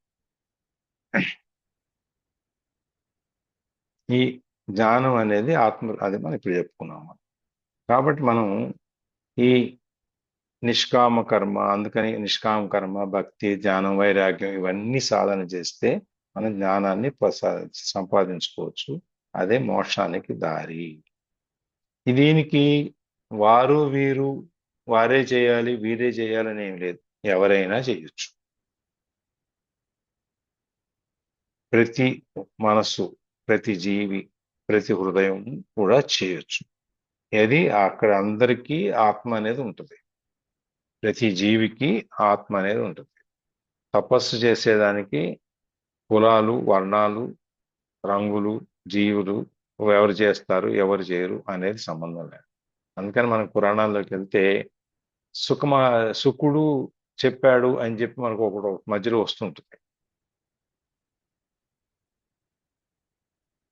A: ఈ జ్ఞానం అనేది ఆత్మ, అది మనం ఇప్పుడు చెప్పుకున్నాము. కాబట్టి మనం ఈ నిష్కామ కర్మ, అందుకని నిష్కామ కర్మ, భక్తి, జ్ఞానం, వైరాగ్యం ఇవన్నీ సాధన చేస్తే మనం జ్ఞానాన్ని సంపాదించుకోవచ్చు. అదే మోక్షానికి దారి. దీనికి వారు వీరు, వారే చేయాలి వీరే చేయాలని ఏం లేదు, ఎవరైనా చేయొచ్చు. ప్రతి మనస్సు, ప్రతి జీవి, ప్రతి హృదయం కూడా చేయొచ్చు. అది అక్కడ అందరికీ ఆత్మ అనేది ఉంటుంది, ప్రతి జీవికి ఆత్మ అనేది ఉంటుంది. తపస్సు చేసేదానికి కులాలు, వర్ణాలు, రంగులు, జీవులు, ఎవరు చేస్తారు ఎవరు చేయరు అనేది సంబంధం లేదు. అందుకని మనం పురాణాల్లోకి వెళ్తే శుకుడు చెప్పాడు అని చెప్పి మనకు ఒకడు మధ్యలో వస్తుంటుంది.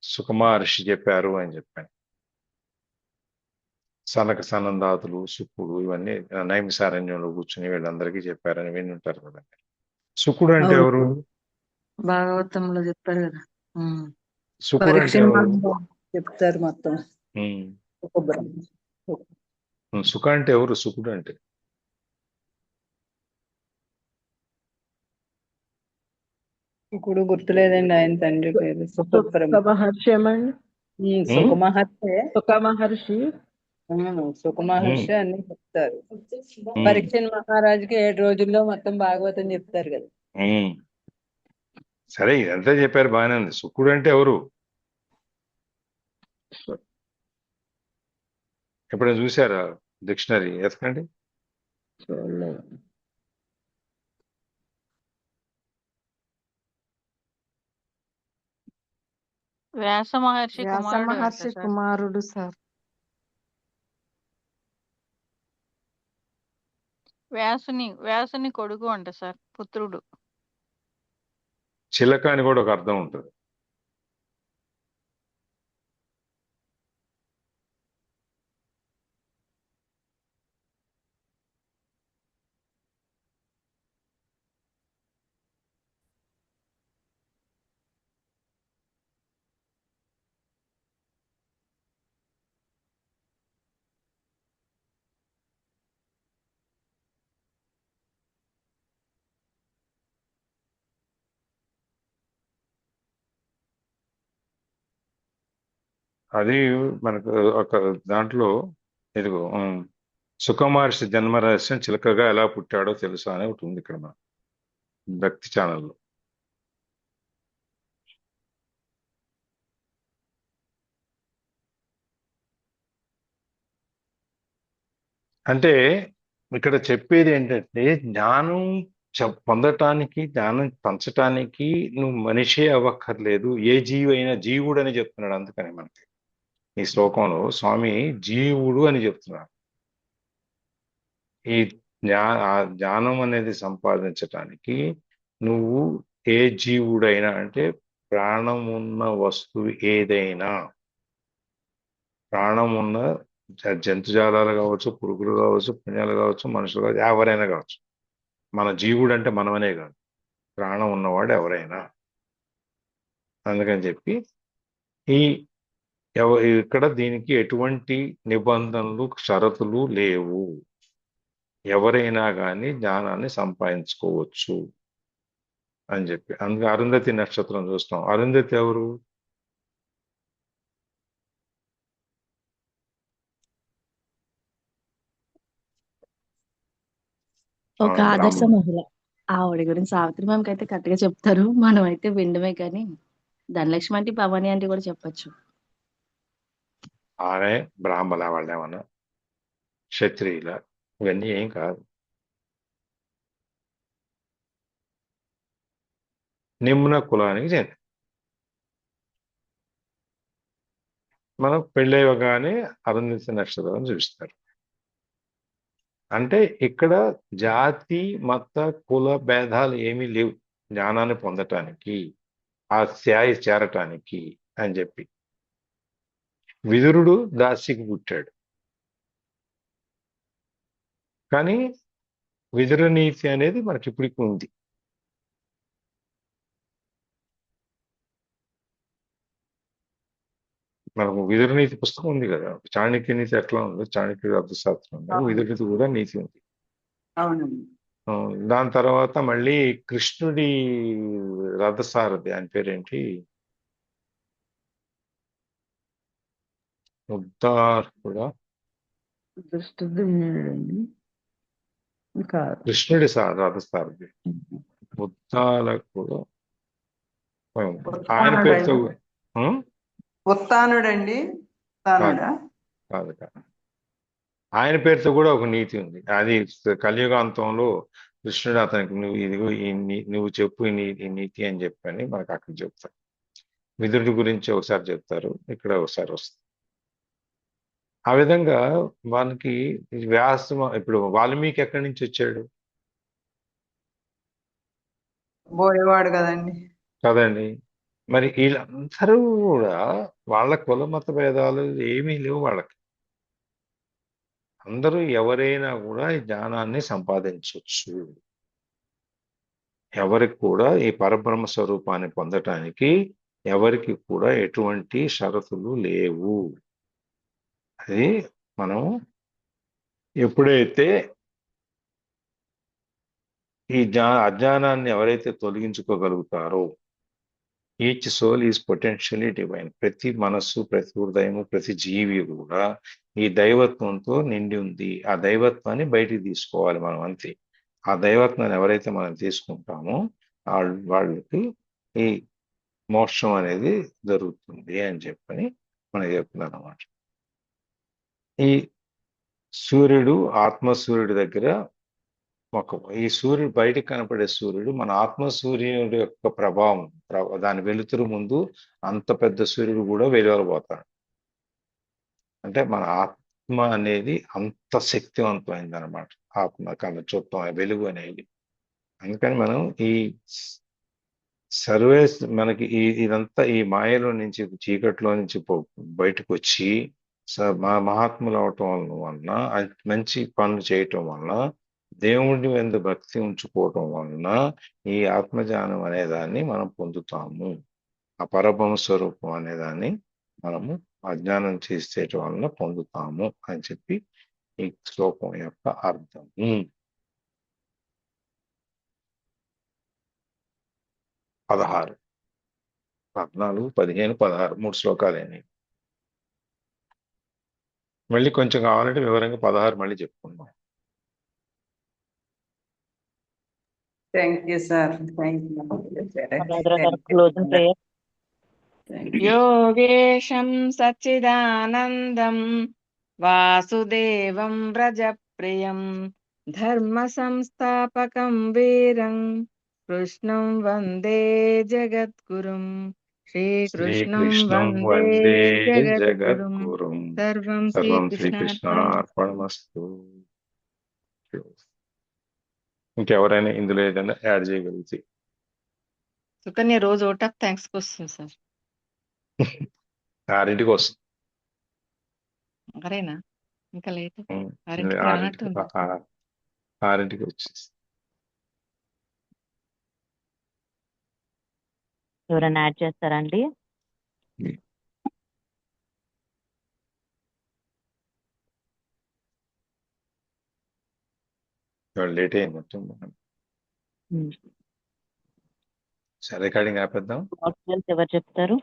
A: సుకుమహర్షి చెప్పారు అని చెప్పాను. సనక సనందాతులు, శుకుడు, ఇవన్నీ నైమిసారణ్యంలో కూర్చుని వీళ్ళందరికీ చెప్పారని విని ఉంటారు కదా. శుకుడు అంటే
B: అవును.
A: ఎవరు?
B: భాగవతంలో చెప్పారు కదా.
A: శుకుడు అంటే
B: పరీక్ష
A: ఎవరు?
B: చెప్తారు మొత్తం.
A: ఉమ్.
B: ఒక
A: సుఖ అంటే ఎవరు? శుకుడు అంటే
B: ఇప్పుడు గుర్తులేదండి ఆయన తండ్రి పేరు.
E: సుఖ మహర్షి ఏమండి?
B: సుఖమహర్షి.
E: సుఖ మహర్షి
B: సుఖమహర్షి అని చెప్తారు.
A: ఉమ్.
B: పరీక్ష మహారాజుకి 7 రోజుల్లో మొత్తం భాగవతం చెప్తారు కదా.
A: ఉమ్. సరే, ఇదంతా చెప్పారు, బాగానే ఉంది. శుకుడు అంటే ఎవరు? ఎప్పుడైనా చూసారా? డిక్షనరీ ఎతకండి.
E: చూడలేదు.
C: వ్యాస మహర్షి
E: వ్యాస
C: కుమారుడు అంట
E: మహర్షి
C: సార్.
E: కుమారుడు సార్.
C: వ్యాసుని కొడుకు అంట సార్, పుత్రుడు.
A: చిలక అని కూడా ఒక అర్థం ఉంటుంది. అది మనకు ఒక దాంట్లో ఇదిగో సుఖమహర్షి జన్మ రహస్యం చిలకగా ఎలా పుట్టాడో తెలుసా అని ఒకటి ఉంది ఇక్కడ మన భక్తి ఛానల్లో. అంటే ఇక్కడ చెప్పేది ఏంటంటే జ్ఞానం పొందటానికి, జ్ఞానం పంచటానికి నువ్వు మనిషే అవ్వక్కర్లేదు. ఏ జీవి అయినా జీవుడు అని చెప్తున్నాడు. అందుకని మనకి ఈ శ్లోకంలో స్వామి జీవుడు అని చెప్తున్నాడు. ఈ ఆ జ్ఞానం అనేది సంపాదించటానికి నువ్వు ఏ జీవుడైనా అంటే ప్రాణం ఉన్న వస్తువు ఏదైనా, ప్రాణం ఉన్న జంతుజాలాలు కావచ్చు, పురుగులు కావచ్చు, పుణ్యాలు కావచ్చు, మనుషులు కావచ్చు, ఎవరైనా కావచ్చు. మన జీవుడు అంటే మనమనే కాదు, ప్రాణం ఉన్నవాడు ఎవరైనా. అందుకని చెప్పి ఈ ఇక్కడ దీనికి ఎటువంటి నిబంధనలు, షరతులు లేవు. ఎవరైనా కానీ జ్ఞానాన్ని సంపాదించుకోవచ్చు అని చెప్పి. అందుకే అరుంధతి నక్షత్రం చూస్తాం. అరుంధతి ఎవరు?
D: ఒక ఆదర్శ
A: బ్రాహ్మణుడు.
D: మహిళ. ఆవిడ గురించి సావిత్రి మ్యామ్కి అయితే కరెక్ట్గా చెప్తారు, మనం అయితే వినడమే. కానీ ధనలక్ష్మి అంటే భవాని అంటే కూడా చెప్పొచ్చు.
A: ఆమె బ్రాహ్మణ, వాళ్ళు ఏమన్నా క్షత్రియుల, ఇవన్నీ ఏం కాదు. నిమ్న కులానికి చెంది. మనం పెళ్ళవగానే అరుంధతి నక్షత్రం చూపిస్తారు. అంటే ఇక్కడ జాతి, మత, కుల భేదాలు ఏమీ లేవు జ్ఞానాన్ని పొందటానికి, ఆ స్థాయి చేరటానికి అని చెప్పి. విదురుడు దాసికి పుట్టాడు, కానీ విదుర నీతి అనేది మనకి ఇప్పటికి ఉంది. మనకు విదుర నీతి పుస్తకం ఉంది కదా. చాణక్య నీతి ఎట్లా ఉందో, చాణక్యుడు అర్థశాస్త్రం ఉంది, విదుర నీతి కూడా నీతి ఉంది.
D: అవునండి.
A: దాని తర్వాత మళ్ళీ కృష్ణుడి రథసారథి, ఆయన పేరేంటి, కూడా
E: దృష్టద్యుమ్నుడండి కాదు.
A: కృష్ణుడి రథసారథి కూడా ఆయన పేరుతో
F: ఉత్తానుడండి.
A: కాదు కాదు, ఆయన పేరుతో కూడా ఒక నీతి ఉంది. అది కలియుగాంతంలో కృష్ణుడు అతనికి నువ్వు ఇదిగో నువ్వు చెప్పు ఈ నీతి అని చెప్పని మనకు అక్కడ చెప్తారు. విదురుడి గురించి ఒకసారి చెప్తారు, ఇక్కడ ఒకసారి వస్తుంది. ఆ విధంగా మనకి ఇప్పుడు వాల్మీకి ఎక్కడి నుంచి వచ్చాడు?
F: బోయేవాడు కదండి.
A: కదండి. మరి వీళ్ళందరూ కూడా వాళ్ళ కుల మత భేదాలు ఏమీ లేవు వాళ్ళకి. అందరూ ఎవరైనా కూడా ఈ జ్ఞానాన్ని సంపాదించవచ్చు. ఎవరికి కూడా ఈ పరబ్రహ్మ స్వరూపాన్ని పొందటానికి ఎవరికి కూడా ఎటువంటి షరతులు లేవు. అది మనం ఎప్పుడైతే ఈ అజ్ఞానాన్ని ఎవరైతే తొలగించుకోగలుగుతారో, each soul is potentially divine. ప్రతి మనస్సు, ప్రతి హృదయము, ప్రతి జీవి కూడా ఈ దైవత్వంతో నిండి ఉంది. ఆ దైవత్వాన్ని బయటికి తీసుకోవాలి మనం, అంతే. ఆ దైవత్వాన్ని ఎవరైతే మనం తీసుకుంటామో వాళ్ళకి ఈ మోక్షం అనేది జరుగుతుంది అని చెప్పని మనం చెప్తున్నాం అన్నమాట. ఈ సూర్యుడు, ఆత్మసూర్యుడి దగ్గర ఈ సూర్యుడు, బయటకు కనపడే సూర్యుడు మన ఆత్మ సూర్యుడి యొక్క ప్రభావం, దాని వెలుతురు ముందు అంత పెద్ద సూర్యుడు కూడా వెలువరబోతాడు. అంటే మన ఆత్మ అనేది అంత శక్తివంతమైంది అనమాట. ఆత్మ కళ్ళ చూడటం, వెలుగు అనేది. అందుకని మనం ఈ మనకి ఇదంతా ఈ మాయలో నుంచి, చీకట్లో నుంచి బయటకు వచ్చి మహాత్ములు అవటం వలన, మంచి పనులు చేయటం వలన, దేవుడి మీద భక్తి ఉంచుకోవటం వలన ఈ ఆత్మజ్ఞానం అనేదాన్ని మనం పొందుతాము. ఆ పరబ్రహ్మ స్వరూపం అనేదాన్ని మనము అజ్ఞానం చేసేయటం వలన పొందుతాము అని చెప్పి ఈ శ్లోకం యొక్క అర్థము. 16, 14, 15, 16 3 శ్లోకాలేని. మళ్ళీ కొంచెం కావాలంటే వివరంగా 16 మళ్ళీ చెప్పుకుందాం.
F: Thank you sir. Thank you.
C: Brother గారు క్లోజింగ్ ప్రేయర్.
B: योगेशं सच्चिदानन्दं वासुदेवं व्रजप्रियं धर्मसंस्थापकं वीरं कृष्णं वन्दे जगद्गुरुं श्रीकृष्णं
A: శ్రీకృష్ణం
B: वन्दे
A: వందే
B: जगद्गुरुं
A: జగద్గురుం
B: सर्वं
A: సర్వం
B: श्रीकृष्णार्पणमस्तु.
A: శ్రీకృష్ణార్పణమస్తు. ఇంకెవరైనా ఇందులో ఏదైనా యాడ్ చేయగలిగితే
B: సుకన్య రోజు ఓట్ ఆఫ్ థ్యాంక్స్ వస్తుంది సార్.
A: 6ంటికి వస్తుంది.
B: మరేనా ఇంకా లేట్
A: ఉమ్,
B: 6ంటికి రానట్టు
A: 6ంటికి వచ్చేసి
C: ఎవరైనా యాడ్ చేస్తారా అండి?
A: లేట్ అయినట్టుంది. సరే రికార్డింగ్ ఆపేద్దాం.
C: ఎవరు చెప్తారు?